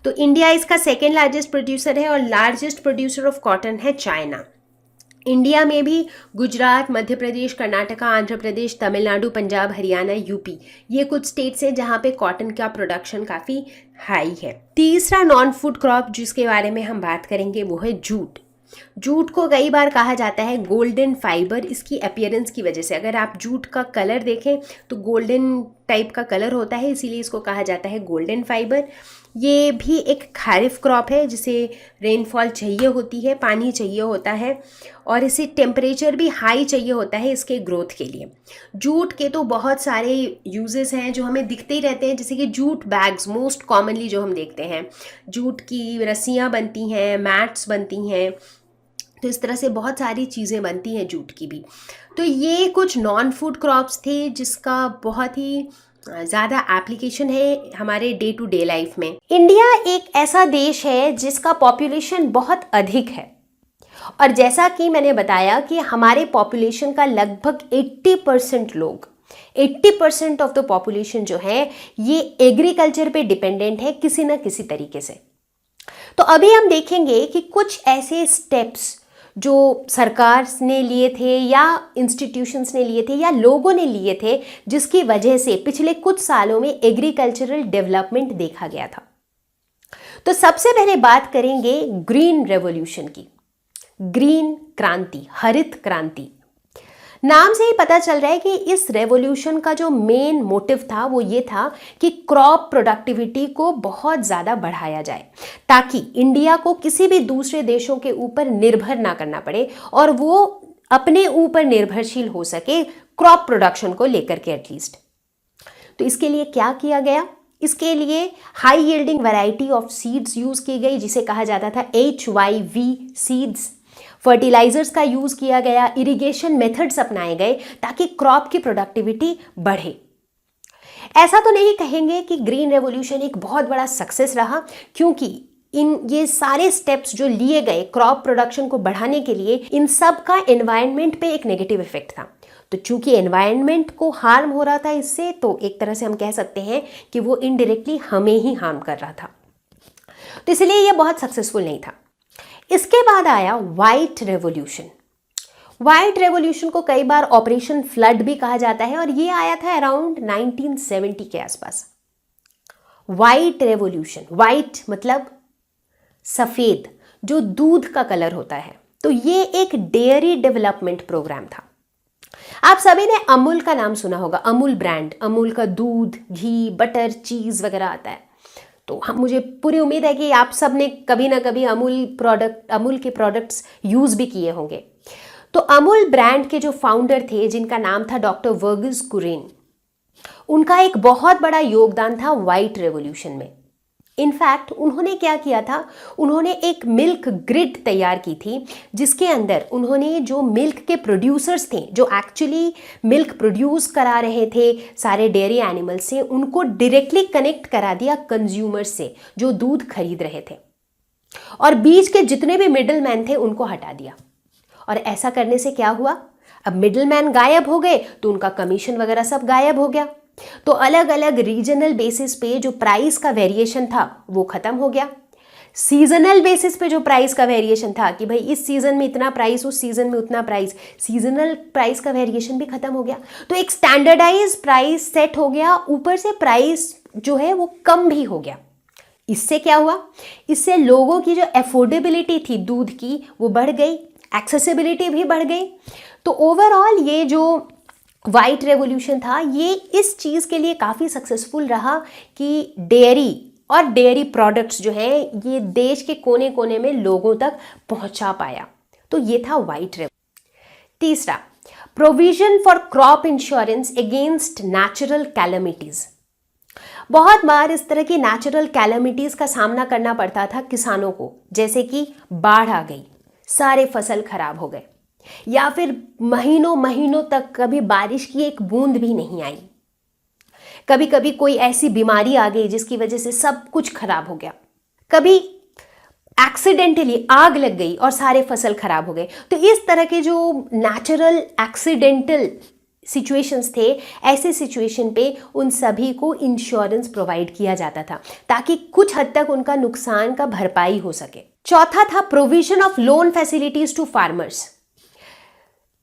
तो इंडिया इसका 2nd लार्जेस्ट प्रोड्यूसर है और लार्जेस्ट प्रोड्यूसर ऑफ कॉटन है चाइना। इंडिया में भी गुजरात, मध्य प्रदेश, कर्नाटका, आंध्र प्रदेश, तमिलनाडु, पंजाब, हरियाणा, यूपी, ये कुछ स्टेट्स हैं जहाँ पे कॉटन का प्रोडक्शन काफ़ी हाई है। तीसरा नॉन फूड क्रॉप जिसके बारे में हम बात करेंगे वो है जूट। जूट को कई बार कहा जाता है गोल्डन फाइबर इसकी अपीयरेंस की वजह से। अगर आप जूट का कलर देखें तो गोल्डन टाइप का कलर होता है, इसीलिए इसको कहा जाता है गोल्डन फाइबर। ये भी एक खरीफ क्रॉप है जिसे रेनफॉल चाहिए होती है, पानी चाहिए होता है और इसे टेम्परेचर भी हाई चाहिए होता है इसके ग्रोथ के लिए। जूट के तो बहुत सारे यूजेस हैं जो हमें दिखते ही रहते हैं, जैसे कि जूट बैग्स मोस्ट कॉमनली जो हम देखते हैं, जूट की रस्सियाँ बनती हैं, मैट्स बनती हैं, तो इस तरह से बहुत सारी चीज़ें बनती हैं जूट की भी। तो ये कुछ नॉन फूड क्रॉप्स थे जिसका बहुत ही ज़्यादा एप्लीकेशन है हमारे डे टू डे लाइफ में। इंडिया एक ऐसा देश है जिसका पॉपुलेशन बहुत अधिक है और जैसा कि मैंने बताया कि हमारे पॉपुलेशन का लगभग 80% लोग 80% ऑफ द पॉपुलेशन जो है ये एग्रीकल्चर पे डिपेंडेंट है किसी न किसी तरीके से। तो अभी हम देखेंगे कि कुछ ऐसे स्टेप्स जो सरकार ने लिए थे या इंस्टीट्यूशंस ने लिए थे या लोगों ने लिए थे जिसकी वजह से पिछले कुछ सालों में एग्रीकल्चरल डेवलपमेंट देखा गया था। तो सबसे पहले बात करेंगे ग्रीन रेवोल्यूशन की। ग्रीन क्रांति, हरित क्रांति, नाम से ही पता चल रहा है कि इस रेवोल्यूशन का जो मेन मोटिव था वो ये था कि क्रॉप प्रोडक्टिविटी को बहुत ज़्यादा बढ़ाया जाए ताकि इंडिया को किसी भी दूसरे देशों के ऊपर निर्भर ना करना पड़े और वो अपने ऊपर निर्भरशील हो सके क्रॉप प्रोडक्शन को लेकर के एटलीस्ट। तो इसके लिए क्या किया गया? इसके लिए high yielding variety of seeds use की गई जिसे कहा जाता था HYV सीड्स। फर्टिलाइजर्स का यूज़ किया गया, इरिगेशन मेथड्स अपनाए गए ताकि क्रॉप की प्रोडक्टिविटी बढ़े। ऐसा तो नहीं कहेंगे कि ग्रीन रेवोल्यूशन एक बहुत बड़ा सक्सेस रहा, क्योंकि ये सारे स्टेप्स जो लिए गए क्रॉप प्रोडक्शन को बढ़ाने के लिए, इन सब का एनवायरनमेंट पे एक नेगेटिव इफेक्ट था। तो चूंकि एनवायरनमेंट को हार्म हो रहा था इससे, तो एक तरह से हम कह सकते हैं कि वो इनडायरेक्टली हमें ही हार्म कर रहा था। तो इसलिए ये बहुत सक्सेसफुल नहीं था। इसके बाद आया व्हाइट रेवोल्यूशन। व्हाइट रेवोल्यूशन को कई बार ऑपरेशन फ्लड भी कहा जाता है और ये आया था अराउंड 1970 के आसपास। वाइट रेवोल्यूशन, वाइट मतलब सफेद, जो दूध का कलर होता है। तो ये एक डेयरी डेवलपमेंट प्रोग्राम था। आप सभी ने अमूल का नाम सुना होगा, अमूल ब्रांड, अमूल का दूध, घी, बटर, चीज वगैरह आता है। तो हम, मुझे पूरी उम्मीद है कि आप सब ने कभी ना कभी अमूल के प्रोडक्ट्स यूज भी किए होंगे। तो अमूल ब्रांड के जो फाउंडर थे, जिनका नाम था डॉक्टर वर्गीस कुरियन, उनका एक बहुत बड़ा योगदान था वाइट रेवोल्यूशन में। इनफैक्ट उन्होंने क्या किया था, उन्होंने एक मिल्क ग्रिड तैयार की थी, जिसके अंदर उन्होंने जो मिल्क के प्रोड्यूसर्स थे, जो एक्चुअली मिल्क प्रोड्यूस करा रहे थे सारे डेयरी एनिमल्स से, उनको डायरेक्टली कनेक्ट करा दिया कंज्यूमर्स से, जो दूध खरीद रहे थे, और बीच के जितने भी मिडिल मैन थे उनको हटा दिया। और ऐसा करने से क्या हुआ, अब मिडिल मैन गायब हो गए तो उनका कमीशन वगैरह सब गायब हो गया। तो अलग अलग रीजनल बेसिस पे जो प्राइस का वेरिएशन था वो खत्म हो गया। सीजनल बेसिस पे जो प्राइस का वेरिएशन था कि भाई इस सीजन में इतना प्राइस, उस सीजन में उतना प्राइस, सीजनल प्राइस का वेरिएशन भी खत्म हो गया। तो एक स्टैंडर्डाइज प्राइस सेट हो गया, ऊपर से प्राइस जो है वो कम भी हो गया। इससे क्या हुआ, इससे लोगों की जो एफोर्डेबिलिटी थी दूध की वो बढ़ गई, एक्सेसिबिलिटी भी बढ़ गई। तो ओवरऑल ये जो वाइट रेवोल्यूशन था, ये इस चीज़ के लिए काफ़ी सक्सेसफुल रहा कि डेयरी और डेयरी प्रोडक्ट्स जो है ये देश के कोने कोने में लोगों तक पहुंचा पाया। तो ये था वाइट रेवोल्यूशन। तीसरा, provision for crop insurance against natural calamities. बहुत बार इस तरह की नेचुरल कैलेमिटीज का सामना करना पड़ता था किसानों को, जैसे कि बाढ़ आ गई, सारे फसल खराब हो गए, या फिर महीनों महीनों तक कभी बारिश की एक बूंद भी नहीं आई। कभी कभी कोई ऐसी बीमारी आ गई जिसकी वजह से सब कुछ खराब हो गया। कभी एक्सीडेंटली आग लग गई और सारे फसल खराब हो गए। तो इस तरह के जो नेचुरल एक्सीडेंटल सिचुएशंस थे, ऐसे सिचुएशन पे उन सभी को इंश्योरेंस प्रोवाइड किया जाता था ताकि कुछ हद तक उनका नुकसान का भरपाई हो सके। चौथा था provision of loan facilities to farmers.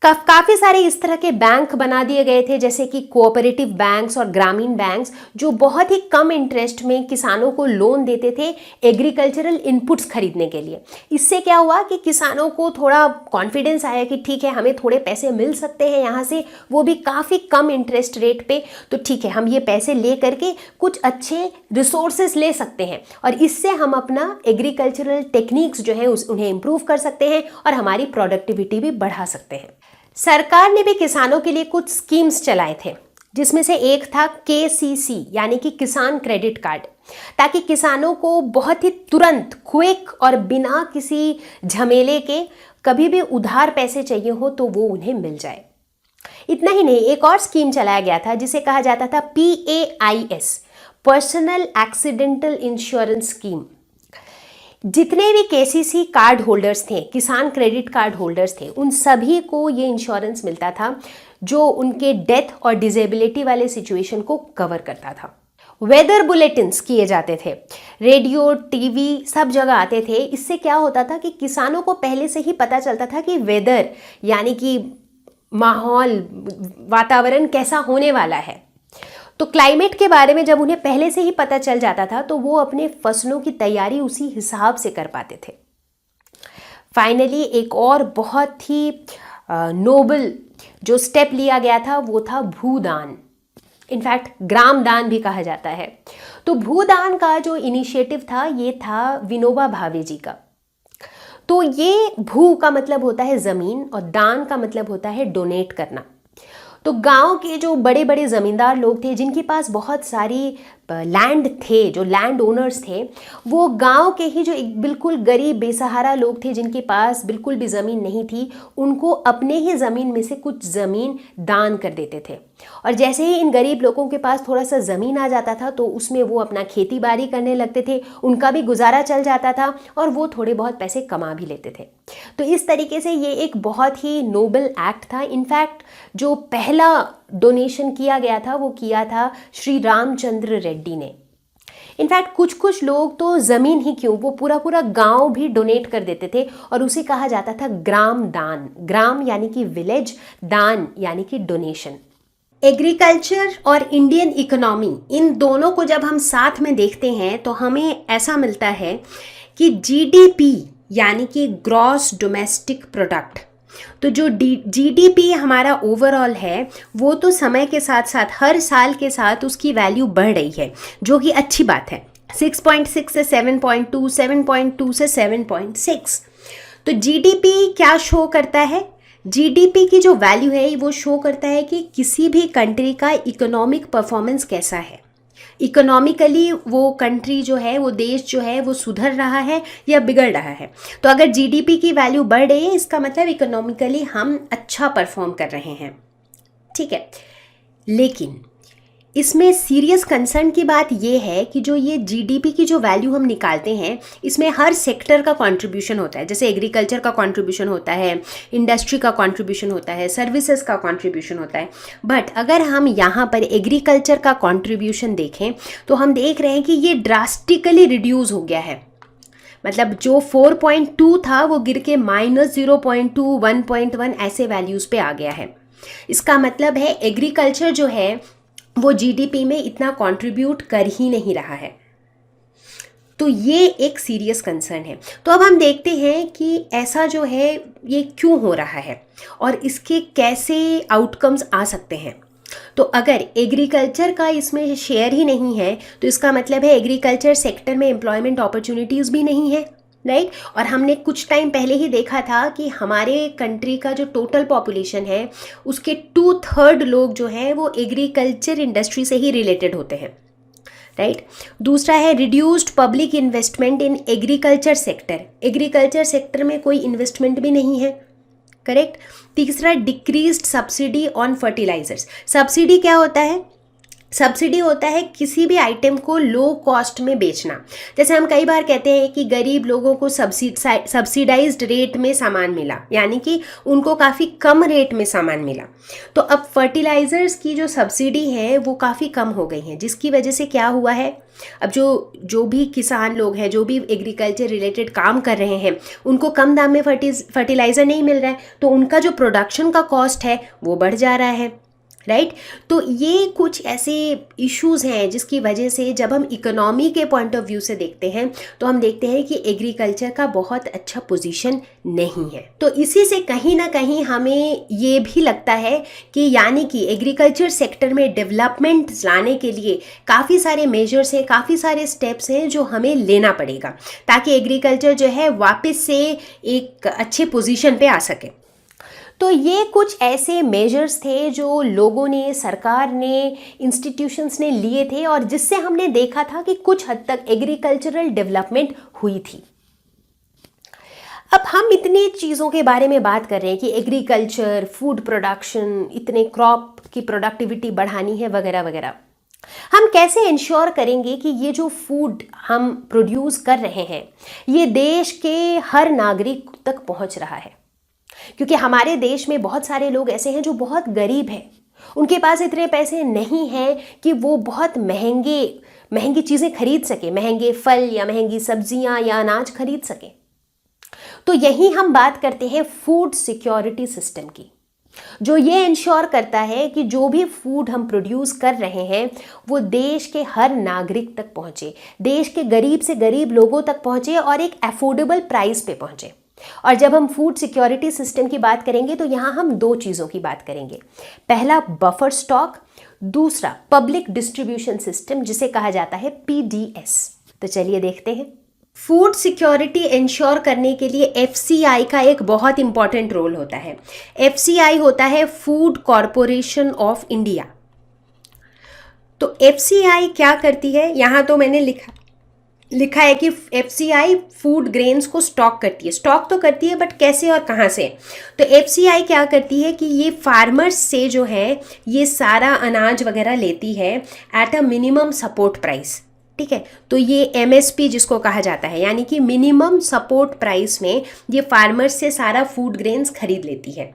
काफ़ी सारे इस तरह के बैंक बना दिए गए थे, जैसे कि कोऑपरेटिव बैंक्स और ग्रामीण बैंक्स, जो बहुत ही कम इंटरेस्ट में किसानों को लोन देते थे एग्रीकल्चरल इनपुट्स खरीदने के लिए। इससे क्या हुआ कि किसानों को थोड़ा कॉन्फिडेंस आया कि ठीक है, हमें थोड़े पैसे मिल सकते हैं यहाँ से, वो भी काफ़ी कम इंटरेस्ट रेट पे। तो ठीक है, हम ये पैसे ले करके कुछ अच्छे रिसोर्सेज ले सकते हैं और इससे हम अपना एग्रीकल्चरल टेक्निक्स जो है उन्हें इम्प्रूव कर सकते हैं और हमारी प्रोडक्टिविटी भी बढ़ा सकते हैं। सरकार ने भी किसानों के लिए कुछ स्कीम्स चलाए थे, जिसमें से एक था KCC यानी कि किसान क्रेडिट कार्ड, ताकि किसानों को बहुत ही तुरंत, क्विक और बिना किसी झमेले के कभी भी उधार पैसे चाहिए हो तो वो उन्हें मिल जाए। इतना ही नहीं, एक और स्कीम चलाया गया था जिसे कहा जाता था PAIS, personal accidental insurance scheme. जितने भी KCC कार्ड होल्डर्स थे, किसान क्रेडिट कार्ड होल्डर्स थे, उन सभी को ये इंश्योरेंस मिलता था जो उनके डेथ और डिसेबिलिटी वाले सिचुएशन को कवर करता था। वेदर बुलेटिन्स किए जाते थे, रेडियो, टीवी सब जगह आते थे। इससे क्या होता था कि किसानों को पहले से ही पता चलता था कि वेदर यानी कि माहौल, वातावरण कैसा होने वाला है। तो क्लाइमेट के बारे में जब उन्हें पहले से ही पता चल जाता था तो वो अपने फसलों की तैयारी उसी हिसाब से कर पाते थे। फाइनली एक और बहुत ही नोबल जो स्टेप लिया गया था वो था भूदान। इनफैक्ट ग्राम दान भी कहा जाता है। तो भूदान का जो इनिशिएटिव था ये था विनोबा भावे जी का। तो ये भू का मतलब होता है ज़मीन और दान का मतलब होता है डोनेट करना। तो गांव के जो बड़े बड़े ज़मींदार लोग थे जिनके पास बहुत सारी लैंड थे, जो लैंड ओनर्स थे, वो गांव के ही जो एक बिल्कुल गरीब बेसहारा लोग थे जिनके पास बिल्कुल भी ज़मीन नहीं थी, उनको अपने ही ज़मीन में से कुछ ज़मीन दान कर देते थे। और जैसे ही इन गरीब लोगों के पास थोड़ा सा ज़मीन आ जाता था तो उसमें वो अपना खेती बाड़ी करने लगते थे, उनका भी गुजारा चल जाता था और वो थोड़े बहुत पैसे कमा भी लेते थे। तो इस तरीके से ये एक बहुत ही नोबल एक्ट था। इनफैक्ट जो पहला डोनेशन किया गया था वो किया था श्री रामचंद्र रेड्डी ने। इनफैक्ट कुछ लोग तो ज़मीन ही क्यों, वो पूरा गांव भी डोनेट कर देते थे और उसे कहा जाता था ग्राम दान। ग्राम यानी कि विलेज, दान यानी कि डोनेशन। एग्रीकल्चर और इंडियन इकोनॉमी, इन दोनों को जब हम साथ में देखते हैं तो हमें ऐसा मिलता है कि जीडीपी यानी कि ग्रॉस डोमेस्टिक प्रोडक्ट, तो जो जीडीपी हमारा ओवरऑल है वो तो समय के साथ साथ हर साल के साथ उसकी वैल्यू बढ़ रही है, जो कि अच्छी बात है। 6.6 से 7.2, 7.2 से 7.6। तो जीडीपी क्या शो करता है? जीडीपी की जो वैल्यू है वो शो करता है कि किसी भी कंट्री का इकोनॉमिक परफॉर्मेंस कैसा है, इकोनॉमिकली वो कंट्री जो है, वो देश जो है वो सुधर रहा है या बिगड़ रहा है। तो अगर जीडीपी की वैल्यू बढ़ रही है इसका मतलब इकोनॉमिकली हम अच्छा परफॉर्म कर रहे हैं, ठीक है। लेकिन इसमें सीरियस कंसर्न की बात ये है कि जो ये जीडीपी की जो वैल्यू हम निकालते हैं इसमें हर सेक्टर का कंट्रीब्यूशन होता है। जैसे एग्रीकल्चर का कंट्रीब्यूशन होता है, इंडस्ट्री का कंट्रीब्यूशन होता है, सर्विसेज का कंट्रीब्यूशन होता है। बट अगर हम यहाँ पर एग्रीकल्चर का कंट्रीब्यूशन देखें तो हम देख रहे हैं कि ये ड्रास्टिकली रिड्यूस हो गया है। मतलब जो 4.2 था वो गिर के -0.2, 1.1 ऐसे वैल्यूज़ पे आ गया है। इसका मतलब है एग्रीकल्चर जो है वो जीडीपी में इतना कंट्रीब्यूट कर ही नहीं रहा है। तो ये एक सीरियस कंसर्न है। तो अब हम देखते हैं कि ऐसा जो है ये क्यों हो रहा है और इसके कैसे आउटकम्स आ सकते हैं। तो अगर एग्रीकल्चर का इसमें शेयर ही नहीं है तो इसका मतलब है एग्रीकल्चर सेक्टर में एम्प्लॉयमेंट अपॉर्चुनिटीज़ भी नहीं है, राइट। और हमने कुछ टाइम पहले ही देखा था कि हमारे कंट्री का जो टोटल पॉपुलेशन है उसके 2/3 लोग जो हैं वो एग्रीकल्चर इंडस्ट्री से ही रिलेटेड होते हैं, राइट। दूसरा है reduced public investment in agriculture sector, agriculture sector में कोई इन्वेस्टमेंट भी नहीं है, करेक्ट। तीसरा decreased subsidy on fertilisers. Subsidy क्या होता है? सब्सिडी होता है किसी भी आइटम को लो कॉस्ट में बेचना। जैसे हम कई बार कहते हैं कि गरीब लोगों को सब्सिडाइज्ड रेट में सामान मिला, यानी कि उनको काफ़ी कम रेट में सामान मिला। तो अब फर्टिलाइज़र्स की जो सब्सिडी है वो काफ़ी कम हो गई हैं, जिसकी वजह से क्या हुआ है, अब जो भी किसान लोग हैं, जो भी एग्रीकल्चर रिलेटेड काम कर रहे हैं, उनको कम दाम में फर्टिलाइज़र नहीं मिल रहा है, तो उनका जो प्रोडक्शन का कॉस्ट है वो बढ़ जा रहा है, राइट। तो ये कुछ ऐसे इश्यूज़ हैं जिसकी वजह से जब हम इकोनॉमी के पॉइंट ऑफ व्यू से देखते हैं तो हम देखते हैं कि एग्रीकल्चर का बहुत अच्छा पोजीशन नहीं है। तो इसी से कहीं ना कहीं हमें ये भी लगता है कि यानी कि एग्रीकल्चर सेक्टर में डेवलपमेंट लाने के लिए काफ़ी सारे मेजर्स हैं, काफ़ी सारे स्टेप्स हैं जो हमें लेना पड़ेगा ताकि एग्रीकल्चर जो है वापस से एक अच्छे पोजीशन पे आ सके। तो ये कुछ ऐसे मेजर्स थे जो लोगों ने, सरकार ने, इंस्टीट्यूशंस ने लिए थे और जिससे हमने देखा था कि कुछ हद तक एग्रीकल्चरल डेवलपमेंट हुई थी। अब हम इतनी चीज़ों के बारे में बात कर रहे हैं कि एग्रीकल्चर, फूड प्रोडक्शन, इतने क्रॉप की प्रोडक्टिविटी बढ़ानी है वगैरह वगैरह। हम कैसे इंश्योर करेंगे कि ये जो फूड हम प्रोड्यूस कर रहे हैं ये देश के हर नागरिक तक पहुंच रहा है? क्योंकि हमारे देश में बहुत सारे लोग ऐसे हैं जो बहुत गरीब हैं, उनके पास इतने पैसे नहीं हैं कि वो बहुत महंगी चीज़ें खरीद सके, महंगे फल या महंगी सब्जियां या अनाज खरीद सके। तो यही हम बात करते हैं फूड सिक्योरिटी सिस्टम की, जो ये इंश्योर करता है कि जो भी फूड हम प्रोड्यूस कर रहे हैं वो देश के हर नागरिक तक पहुँचे, देश के गरीब से गरीब लोगों तक पहुँचे और एक अफोर्डेबल प्राइस पे पहुँचे। और जब हम फूड सिक्योरिटी सिस्टम की बात करेंगे तो यहाँ हम दो चीज़ों की बात करेंगे। पहला बफर स्टॉक, दूसरा पब्लिक डिस्ट्रीब्यूशन सिस्टम जिसे कहा जाता है PDS। तो चलिए देखते हैं। फूड सिक्योरिटी इंश्योर करने के लिए FCI का एक बहुत इंपॉर्टेंट रोल होता है। FCI होता है फूड कॉरपोरेशन ऑफ इंडिया। तो FCI क्या करती है, यहाँ तो मैंने लिखा है कि FCI फूड ग्रेन्स को स्टॉक करती है। स्टॉक तो करती है बट कैसे और कहाँ से? तो FCI क्या करती है कि ये फार्मर्स से जो है ये सारा अनाज वगैरह लेती है at a minimum support price, ठीक है। तो ये MSP जिसको कहा जाता है, यानी कि मिनिमम सपोर्ट प्राइस में ये फार्मर्स से सारा फूड ग्रेन्स खरीद लेती है,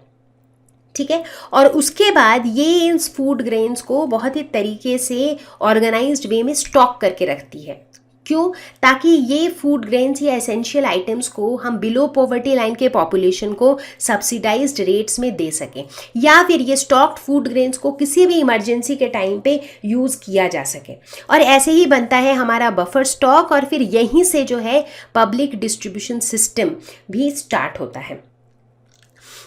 ठीक है। और उसके बाद ये इन फूड ग्रेन्स को बहुत ही तरीके से ऑर्गेनाइज्ड वे में स्टॉक करके रखती है, क्यों? ताकि ये फूड ग्रेन्स या एसेंशियल आइटम्स को हम बिलो पॉवर्टी लाइन के पॉपुलेशन को सब्सिडाइज्ड रेट्स में दे सकें, या फिर ये स्टॉक्ड फूड ग्रेन्स को किसी भी इमरजेंसी के टाइम पे यूज़ किया जा सके। और ऐसे ही बनता है हमारा बफर स्टॉक, और फिर यहीं से जो है पब्लिक डिस्ट्रीब्यूशन सिस्टम भी स्टार्ट होता है।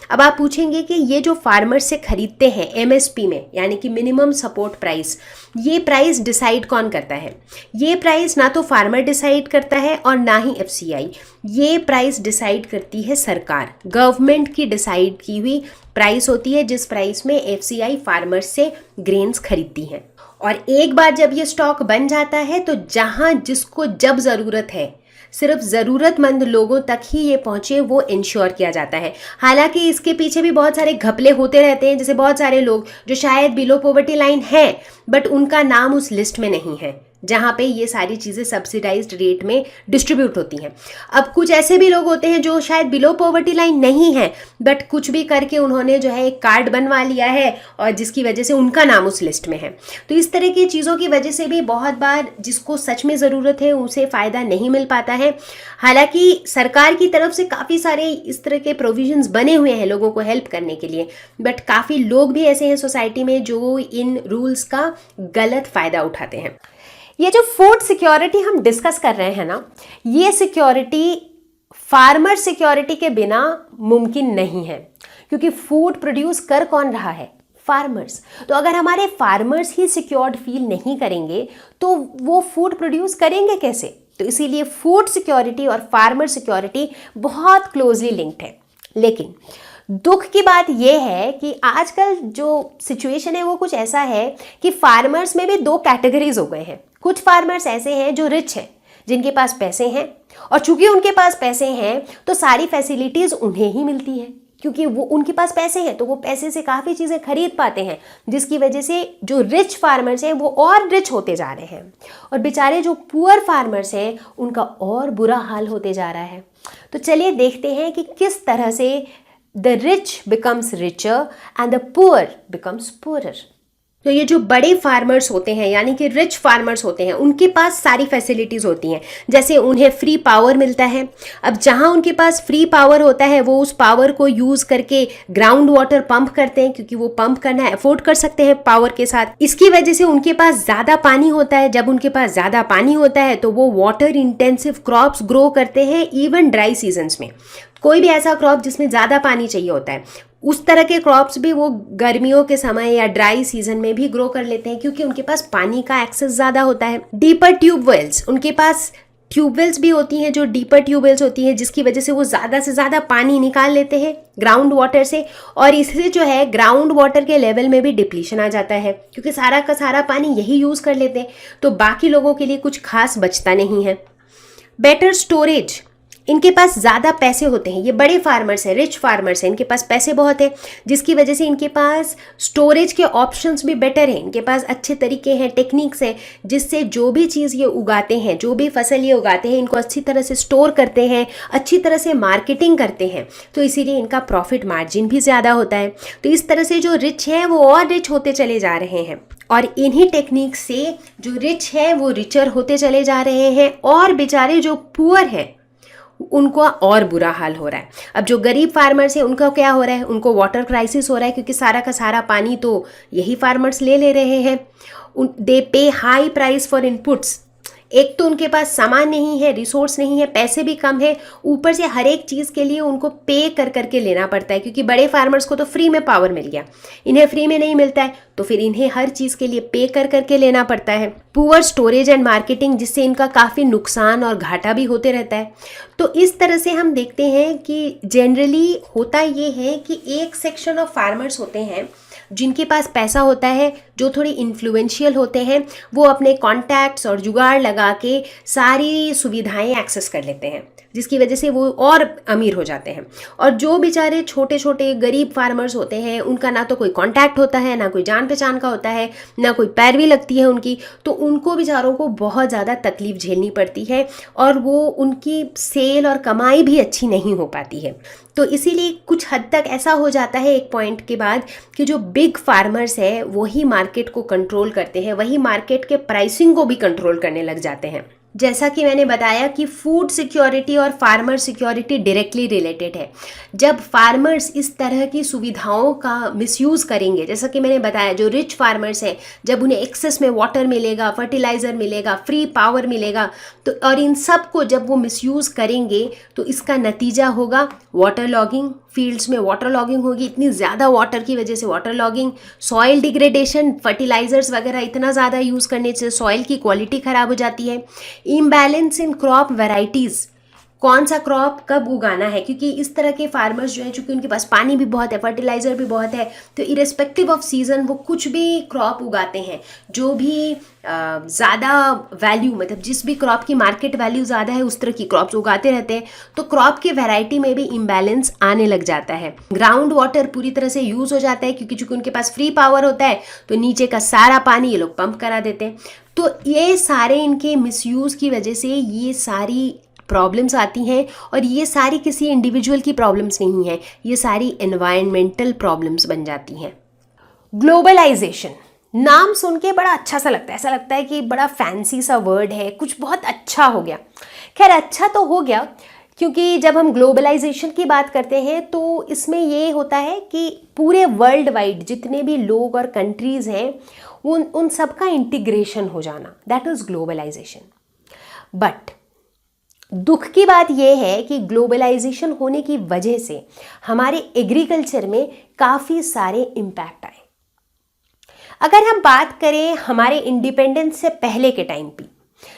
अब आप पूछेंगे कि ये जो फार्मर से खरीदते हैं एमएसपी में, यानी कि मिनिमम सपोर्ट प्राइस, ये प्राइस डिसाइड कौन करता है? ये प्राइस ना तो फार्मर डिसाइड करता है और ना ही एफसीआई। ये प्राइस डिसाइड करती है सरकार, गवर्नमेंट की डिसाइड की हुई प्राइस होती है, जिस प्राइस में एफसीआई फार्मर से ग्रेन्स खरीदती है। और एक बार जब ये स्टॉक बन जाता है तो जहाँ जिसको जब ज़रूरत है, सिर्फ ज़रूरतमंद लोगों तक ही ये पहुँचे, वो इंश्योर किया जाता है। हालांकि इसके पीछे भी बहुत सारे घपले होते रहते हैं, जैसे बहुत सारे लोग जो शायद बिलो पॉवर्टी लाइन है बट उनका नाम उस लिस्ट में नहीं है जहाँ पे ये सारी चीज़ें सब्सिडाइज्ड रेट में डिस्ट्रीब्यूट होती हैं। अब कुछ ऐसे भी लोग होते हैं जो शायद बिलो पॉवर्टी लाइन नहीं है बट कुछ भी करके उन्होंने जो है एक कार्ड बनवा लिया है और जिसकी वजह से उनका नाम उस लिस्ट में है। तो इस तरह की चीज़ों की वजह से भी बहुत बार जिसको सच में ज़रूरत है उसे फ़ायदा नहीं मिल पाता है। हालांकि सरकार की तरफ से काफ़ी सारे इस तरह के प्रोविजंस बने हुए हैं लोगों को हेल्प करने के लिए, बट काफ़ी लोग भी ऐसे हैं सोसाइटी में जो इन रूल्स का गलत फ़ायदा उठाते हैं। ये जो फूड सिक्योरिटी हम डिस्कस कर रहे हैं ना, ये सिक्योरिटी फार्मर सिक्योरिटी के बिना मुमकिन नहीं है, क्योंकि फूड प्रोड्यूस कर कौन रहा है? फार्मर्स। तो अगर हमारे फार्मर्स ही सिक्योर्ड फील नहीं करेंगे तो वो फूड प्रोड्यूस करेंगे कैसे? तो इसीलिए फूड सिक्योरिटी और फार्मर सिक्योरिटी बहुत क्लोजली लिंक्ड है। लेकिन दुख की बात यह है कि आजकल जो सिचुएशन है वो कुछ ऐसा है कि फार्मर्स में भी दो कैटेगरीज हो गए हैं। कुछ फार्मर्स ऐसे हैं जो रिच हैं, जिनके पास पैसे हैं, और चूंकि उनके पास पैसे हैं तो सारी फैसिलिटीज़ उन्हें ही मिलती है, क्योंकि वो उनके पास पैसे हैं तो वो पैसे से काफ़ी चीज़ें खरीद पाते हैं, जिसकी वजह से जो रिच फार्मर्स हैं वो और रिच होते जा रहे हैं, और बेचारे जो पुअर फार्मर्स हैं उनका और बुरा हाल होते जा रहा है। तो चलिए देखते हैं कि किस तरह से the rich becomes richer and the poor becomes poorer। तो ये जो बड़े फार्मर्स होते हैं यानी कि रिच फार्मर्स होते हैं, उनके पास सारी फैसिलिटीज़ होती हैं, जैसे उन्हें फ्री पावर मिलता है। अब जहाँ उनके पास फ्री पावर होता है वो उस पावर को यूज़ करके ग्राउंड वाटर पंप करते हैं, क्योंकि वो पंप करना अफोर्ड कर सकते हैं पावर के साथ। इसकी वजह से उनके पास ज़्यादा पानी होता है। जब उनके पास ज़्यादा पानी होता है तो वो वाटर इंटेंसिव क्रॉप्स ग्रो करते हैं, इवन ड्राई सीजन्स में। कोई भी ऐसा क्रॉप जिसमें ज़्यादा पानी चाहिए होता है, उस तरह के क्रॉप्स भी वो गर्मियों के समय या ड्राई सीजन में भी ग्रो कर लेते हैं, क्योंकि उनके पास पानी का एक्सेस ज़्यादा होता है। डीपर ट्यूबवेल्स, उनके पास ट्यूबवेल्स भी होती हैं जो डीपर ट्यूबवेल्स होती हैं, जिसकी वजह से वो ज़्यादा से ज़्यादा पानी निकाल लेते हैं ग्राउंड वाटर से, और इससे जो है ग्राउंड वाटर के लेवल में भी डिप्लीशन आ जाता है, क्योंकि सारा का सारा पानी यही यूज़ कर लेते हैं, तो बाकी लोगों के लिए कुछ खास बचता नहीं है। बेटर स्टोरेज, इनके पास ज़्यादा पैसे होते हैं, ये बड़े फार्मर्स हैं, रिच फार्मर्स हैं, इनके पास पैसे बहुत है, जिसकी वजह से इनके पास स्टोरेज के ऑप्शंस भी बेटर हैं। इनके पास अच्छे तरीके हैं, टेक्निक्स हैं, जिससे जो भी चीज़ ये उगाते हैं, जो भी फसल ये उगाते हैं, इनको अच्छी तरह से स्टोर करते हैं, अच्छी तरह से मार्केटिंग करते हैं, तो इसीलिए इनका प्रॉफिट मार्जिन भी ज़्यादा होता है। तो इस तरह से जो रिच हैं वो और रिच होते चले जा रहे हैं, और इन्हीं टेक्निक से जो रिच है वो रिचर होते चले जा रहे हैं, और बेचारे जो पुअर हैं उनको और बुरा हाल हो रहा है। अब जो गरीब फार्मर्स हैं उनका क्या हो रहा है? उनको वाटर क्राइसिस हो रहा है, क्योंकि सारा का सारा पानी तो यही फार्मर्स ले रहे हैं। दे पे हाई प्राइस फॉर इनपुट्स। एक तो उनके पास सामान नहीं है, रिसोर्स नहीं है, पैसे भी कम है, ऊपर से हर एक चीज़ के लिए उनको पे कर करके लेना पड़ता है, क्योंकि बड़े फार्मर्स को तो फ्री में पावर मिल गया, इन्हें फ्री में नहीं मिलता है, तो फिर इन्हें हर चीज़ के लिए पे कर करके लेना पड़ता है। पुअर स्टोरेज एंड मार्केटिंग, जिससे इनका काफ़ी नुकसान और घाटा भी होते रहता है। तो इस तरह से हम देखते हैं कि जनरली होता ये है कि एक सेक्शन ऑफ फार्मर्स होते हैं जिनके पास पैसा होता है, जो थोड़े इन्फ्लुएंशियल होते हैं, वो अपने कॉन्टैक्ट्स और जुगाड़ लगा के सारी सुविधाएं एक्सेस कर लेते हैं, जिसकी वजह से वो और अमीर हो जाते हैं। और जो बेचारे छोटे छोटे गरीब फार्मर्स होते हैं, उनका ना तो कोई कॉन्टैक्ट होता है, ना कोई जान पहचान का होता है, ना कोई पैरवी लगती है उनकी, तो उनको बेचारों को बहुत ज़्यादा तकलीफ झेलनी पड़ती है, और वो उनकी सेल और कमाई भी अच्छी नहीं हो पाती है। तो इसीलिए कुछ हद तक ऐसा हो जाता है एक पॉइंट के बाद कि जो बिग फार्मर्स है वही मार्केट को कंट्रोल करते हैं, वही मार्केट के प्राइसिंग को भी कंट्रोल करने लग जाते हैं। जैसा कि मैंने बताया कि फूड सिक्योरिटी और फार्मर सिक्योरिटी डायरेक्टली रिलेटेड है। जब फार्मर्स इस तरह की सुविधाओं का मिसयूज़ करेंगे, जैसा कि मैंने बताया जो रिच फार्मर्स हैं, जब उन्हें एक्सेस में वाटर मिलेगा, फर्टिलाइज़र मिलेगा, फ्री पावर मिलेगा, तो और इन सब को जब वो मिसयूज़ करेंगे तो इसका नतीजा होगा वाटर लॉगिंग। फील्ड्स में वाटर लॉगिंग होगी, इतनी ज़्यादा वाटर की वजह से water logging, soil degradation, fertilisers वगैरह इतना ज़्यादा यूज़ करने से सॉइल की क्वालिटी ख़राब हो जाती है। इम्बैलेंस इन क्रॉप वैराइटीज़, कौन सा क्रॉप कब उगाना है, क्योंकि इस तरह के फार्मर्स जो हैं, चूँकि उनके पास पानी भी बहुत है, फर्टिलाइज़र भी बहुत है, तो इरेस्पेक्टिव ऑफ सीज़न वो कुछ भी क्रॉप उगाते हैं। जो भी ज़्यादा वैल्यू, मतलब जिस भी क्रॉप की मार्केट वैल्यू ज़्यादा है उस तरह की क्रॉप्स उगाते रहते हैं, तो क्रॉप की वैरायटी में भी इम्बैलेंस आने लग जाता है। ग्राउंड वाटर पूरी तरह से यूज़ हो जाता है, क्योंकि चूँकि उनके पास फ्री पावर होता है तो नीचे का सारा पानी ये लोग पंप करा देते हैं। तो ये सारे इनके मिसयूज़ की वजह से ये सारी प्रॉब्लम्स आती हैं, और ये सारी किसी इंडिविजुअल की प्रॉब्लम्स नहीं हैं, ये सारी एनवायरमेंटल प्रॉब्लम्स बन जाती हैं। ग्लोबलाइजेशन नाम सुन के बड़ा अच्छा सा लगता है, ऐसा लगता है कि बड़ा फैंसी सा वर्ड है, कुछ बहुत अच्छा हो गया। खैर अच्छा तो हो गया, क्योंकि जब हम ग्लोबलाइजेशन की बात करते हैं तो इसमें ये होता है कि पूरे वर्ल्ड वाइड जितने भी लोग और कंट्रीज़ हैं उन सब का इंटीग्रेशन हो जाना, दैट इज़ ग्लोबलाइजेशन। बट दुख की बात यह है कि ग्लोबलाइजेशन होने की वजह से हमारे एग्रीकल्चर में काफ़ी सारे इम्पैक्ट आए। अगर हम बात करें हमारे इंडिपेंडेंस से पहले के टाइम पे,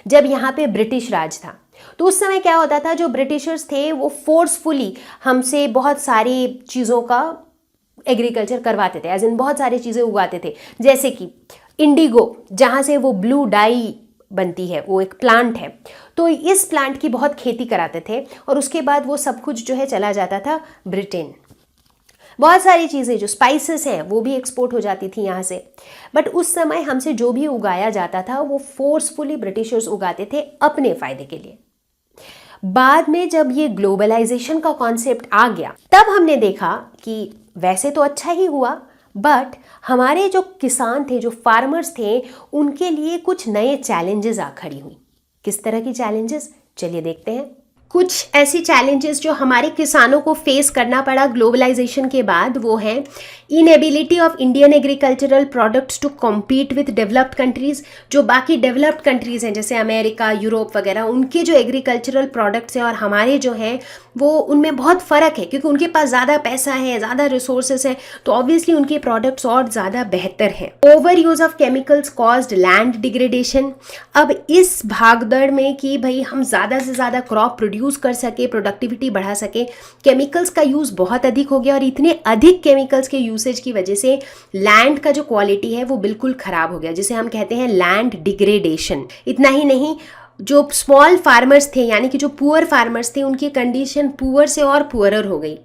जब यहाँ पे ब्रिटिश राज था, तो उस समय क्या होता था, जो ब्रिटिशर्स थे वो फोर्सफुली हमसे बहुत सारी चीज़ों का एग्रीकल्चर करवाते थे, एज इन बहुत सारी चीज़ें उगाते थे। जैसे कि इंडिगो, जहाँ से वो ब्लू डाई बनती है, वो एक प्लांट है, तो इस प्लांट की बहुत खेती कराते थे, और उसके बाद वो सब कुछ जो है चला जाता था ब्रिटेन। बहुत सारी चीज़ें जो स्पाइसेस हैं वो भी एक्सपोर्ट हो जाती थी यहाँ से। बट उस समय हमसे जो भी उगाया जाता था वो फोर्सफुली ब्रिटिशर्स उगाते थे अपने फ़ायदे के लिए। बाद में जब ये ग्लोबलाइजेशन का कॉन्सेप्ट आ गया, तब हमने देखा कि वैसे तो अच्छा ही हुआ, बट हमारे जो किसान थे, जो फार्मर्स थे, उनके लिए कुछ नए चैलेंजेस आ खड़ी हुई। किस तरह की चैलेंजेस, चलिए देखते हैं। कुछ ऐसी चैलेंजेस जो हमारे किसानों को फेस करना पड़ा ग्लोबलाइजेशन के बाद, वो है inability of Indian agricultural products to compete with developed countries. जो बाकी डेवलप्ड कंट्रीज़ हैं जैसे अमेरिका, यूरोप वगैरह, उनके जो एग्रीकल्चरल प्रोडक्ट्स हैं और हमारे जो हैं वो उनमें बहुत फ़र्क है, क्योंकि उनके पास ज़्यादा पैसा है, ज़्यादा रिसोर्सेज है, तो ऑब्वियसली उनके प्रोडक्ट्स और ज़्यादा बेहतर हैं। Over use of chemicals caused land degradation. अब इस भागदौड़ में कि भाई हम ज़्यादा से ज़्यादा क्रॉप प्रोड्यूस कर सके, प्रोडक्टिविटी बढ़ा सके, केमिकल्स का यूज़ बहुत अधिक हो गया, और इतने अधिक केमिकल्स के यूसेज की वजह से लैंड का जो क्वालिटी है वो बिल्कुल ख़राब हो गया, जिसे हम कहते हैं लैंड डिग्रेडेशन। इतना ही नहीं, जो स्मॉल फार्मर्स थे, यानी कि जो पुअर फार्मर्स थे, उनकी कंडीशन पुअर से और पुअरर हो गई,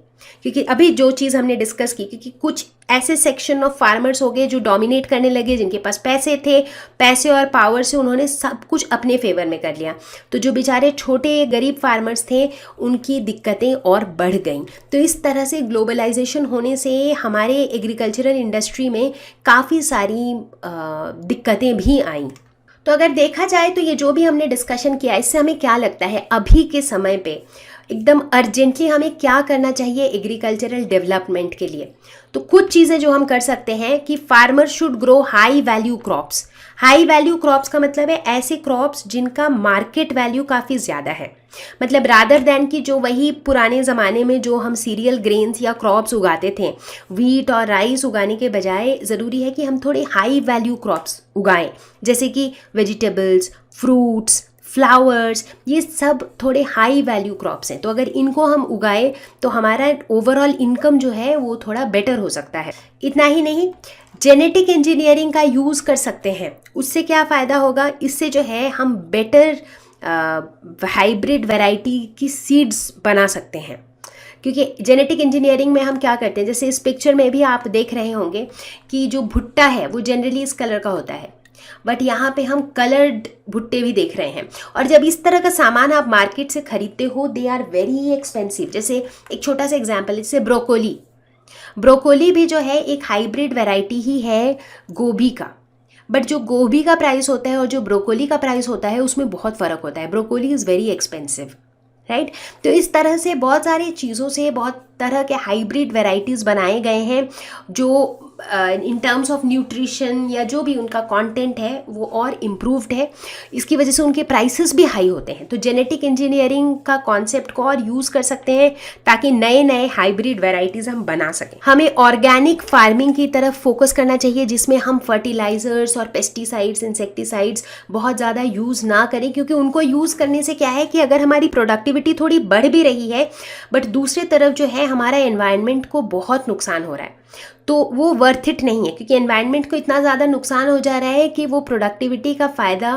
क्योंकि अभी जो चीज़ हमने डिस्कस की, क्योंकि कुछ ऐसे सेक्शन ऑफ फार्मर्स हो गए जो डोमिनेट करने लगे, जिनके पास पैसे थे, पैसे और पावर से उन्होंने सब कुछ अपने फेवर में कर लिया, तो जो बेचारे छोटे गरीब फार्मर्स थे उनकी दिक्कतें और बढ़ गईं। तो इस तरह से ग्लोबलाइजेशन होने से हमारे एग्रीकल्चरल इंडस्ट्री में काफ़ी सारी दिक्कतें भी आईं। तो अगर देखा जाए तो ये जो भी हमने डिस्कशन किया, इससे हमें क्या लगता है अभी के समय पे एकदम अर्जेंटली हमें क्या करना चाहिए एग्रीकल्चरल डेवलपमेंट के लिए। तो कुछ चीज़ें जो हम कर सकते हैं कि farmer should grow high value crops. High value crops का मतलब है ऐसे क्रॉप्स जिनका मार्केट वैल्यू काफ़ी ज़्यादा है, मतलब रादर दैन कि जो वही पुराने ज़माने में जो हम सीरियल ग्रेन्स या क्रॉप्स उगाते थे, वीट और राइस उगाने के बजाय ज़रूरी है कि हम थोड़े हाई वैल्यू क्रॉप्स उगाएं, जैसे कि वेजिटेबल्स, फ्रूट्स, फ्लावर्स, ये सब थोड़े हाई वैल्यू क्रॉप्स हैं। तो अगर इनको हम उगाएं तो हमारा ओवरऑल इनकम जो है वो थोड़ा बेटर हो सकता है। इतना ही नहीं, जेनेटिक इंजीनियरिंग का यूज़ कर सकते हैं। उससे क्या फ़ायदा होगा, इससे जो है हम बेटर हाइब्रिड वैरायटी की सीड्स बना सकते हैं। क्योंकि जेनेटिक इंजीनियरिंग में हम क्या करते हैं, जैसे इस पिक्चर में भी आप देख रहे होंगे कि जो भुट्टा है वो जनरली इस कलर का होता है, बट यहाँ पे हम कलर्ड भुट्टे भी देख रहे हैं। और जब इस तरह का सामान आप मार्केट से खरीदते हो, दे आर वेरी एक्सपेंसिव। जैसे एक छोटा सा एग्जांपल, जैसे ब्रोकोली भी जो है एक हाइब्रिड वैरायटी ही है गोभी का। बट जो गोभी का प्राइस होता है और जो ब्रोकोली का प्राइस होता है उसमें बहुत फ़र्क होता है। Broccoli is very expensive, right. तो इस तरह से बहुत सारी चीज़ों से बहुत तरह के हाइब्रिड वेराइटीज़ बनाए गए हैं जो इन टर्म्स ऑफ न्यूट्रिशन या जो भी उनका कंटेंट है वो और इम्प्रूव्ड है। इसकी वजह से उनके प्राइसेस भी हाई होते हैं। तो जेनेटिक इंजीनियरिंग का कॉन्सेप्ट को और यूज़ कर सकते हैं ताकि नए नए हाइब्रिड वेराइटीज़ हम बना सकें। हमें ऑर्गेनिक फार्मिंग की तरफ फोकस करना चाहिए जिसमें हम फर्टिलाइजर्स और पेस्टिसाइड्स, इंसेक्टिसाइड्स बहुत ज़्यादा यूज़ ना करें, क्योंकि उनको यूज़ करने से क्या है कि अगर हमारी प्रोडक्टिविटी थोड़ी बढ़ भी रही है बट दूसरी तरफ जो है हमारा एनवायरनमेंट को बहुत नुकसान हो रहा है, तो वो वर्थ इट नहीं है। क्योंकि एनवायरनमेंट को इतना ज़्यादा नुकसान हो जा रहा है कि वो प्रोडक्टिविटी का फ़ायदा,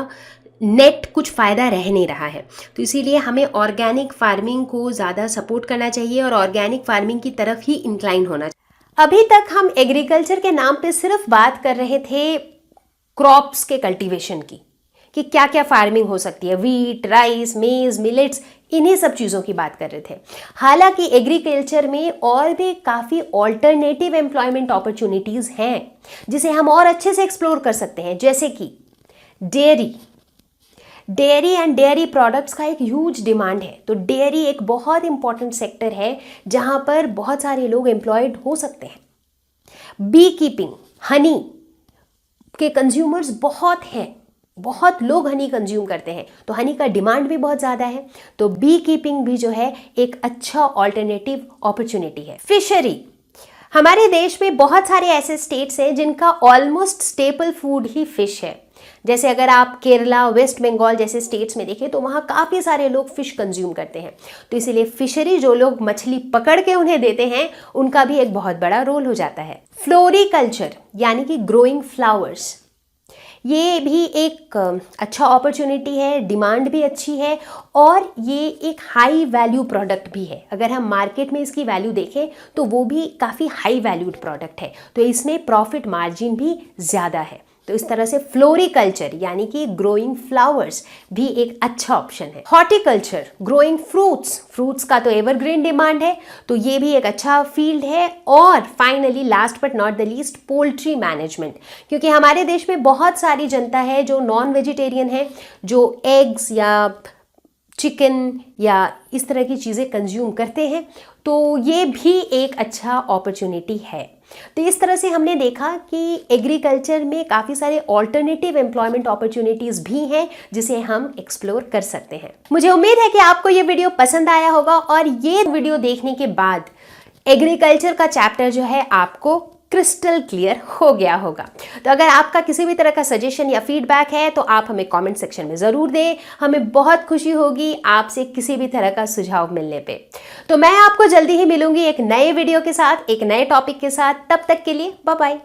नेट कुछ फ़ायदा रह नहीं रहा है। तो इसीलिए हमें ऑर्गेनिक फार्मिंग को ज़्यादा सपोर्ट करना चाहिए और ऑर्गेनिक फार्मिंग की तरफ ही इंक्लाइन होना चाहिए। अभी तक हम एग्रीकल्चर के नाम पे सिर्फ बात कर रहे थे क्रॉप्स के कल्टीवेशन की, कि क्या क्या फार्मिंग हो सकती है, वीट, राइस, मेज, मिलेट्स, इन्हीं सब चीज़ों की बात कर रहे थे। हालांकि एग्रीकल्चर में और भी काफ़ी ऑल्टरनेटिव एम्प्लॉयमेंट अपॉर्चुनिटीज़ हैं जिसे हम और अच्छे से एक्सप्लोर कर सकते हैं, जैसे कि डेयरी एंड डेयरी प्रोडक्ट्स का एक ह्यूज डिमांड है। तो डेयरी एक बहुत इंपॉर्टेंट सेक्टर है जहां पर बहुत सारे लोग एम्प्लॉयड हो सकते हैं। बी कीपिंग, हनी के कंज्यूमर्स बहुत हैं, बहुत लोग हनी कंज्यूम करते हैं, तो हनी का डिमांड भी बहुत ज़्यादा है। तो बी कीपिंग भी जो है एक अच्छा ऑल्टरनेटिव अपॉर्चुनिटी है। फिशरी, हमारे देश में बहुत सारे ऐसे स्टेट्स हैं जिनका ऑलमोस्ट स्टेपल फूड ही फिश है। जैसे अगर आप केरला, वेस्ट बंगाल जैसे स्टेट्स में देखें तो वहाँ काफ़ी सारे लोग फिश कंज्यूम करते हैं। तो इसीलिए फिशरी, जो लोग मछली पकड़ के उन्हें देते हैं, उनका भी एक बहुत बड़ा रोल हो जाता है। फ्लोरिकल्चर यानी कि ग्रोइंग फ्लावर्स, ये भी एक अच्छा अपॉर्चुनिटी है, डिमांड भी अच्छी है और ये एक हाई वैल्यू प्रोडक्ट भी है। अगर हम मार्केट में इसकी वैल्यू देखें तो वो भी काफ़ी हाई वैल्यूड प्रोडक्ट है, तो इसमें प्रॉफिट मार्जिन भी ज़्यादा है। तो इस तरह से फ्लोरिकल्चर यानी कि ग्रोइंग फ्लावर्स भी एक अच्छा ऑप्शन है। हॉर्टिकल्चर, ग्रोइंग फ्रूट्स का तो एवरग्रीन डिमांड है, तो ये भी एक अच्छा फील्ड है। और finally last but not the least, poultry management, क्योंकि हमारे देश में बहुत सारी जनता है जो नॉन वेजिटेरियन है, जो एग्स या चिकन या इस तरह की चीज़ें कंज्यूम करते हैं, तो ये भी एक अच्छा अपॉर्चुनिटी है। तो इस तरह से हमने देखा कि एग्रीकल्चर में काफ़ी सारे ऑल्टरनेटिव एम्प्लॉयमेंट अपॉर्चुनिटीज़ भी हैं जिसे हम एक्सप्लोर कर सकते हैं। मुझे उम्मीद है कि आपको ये वीडियो पसंद आया होगा और ये वीडियो देखने के बाद एग्रीकल्चर का चैप्टर जो है आपको क्रिस्टल क्लियर हो गया होगा। तो अगर आपका किसी भी तरह का सजेशन या फीडबैक है तो आप हमें कमेंट सेक्शन में ज़रूर दें। हमें बहुत खुशी होगी आपसे किसी भी तरह का सुझाव मिलने पे। तो मैं आपको जल्दी ही मिलूंगी एक नए वीडियो के साथ, एक नए टॉपिक के साथ। तब तक के लिए बाय बाय।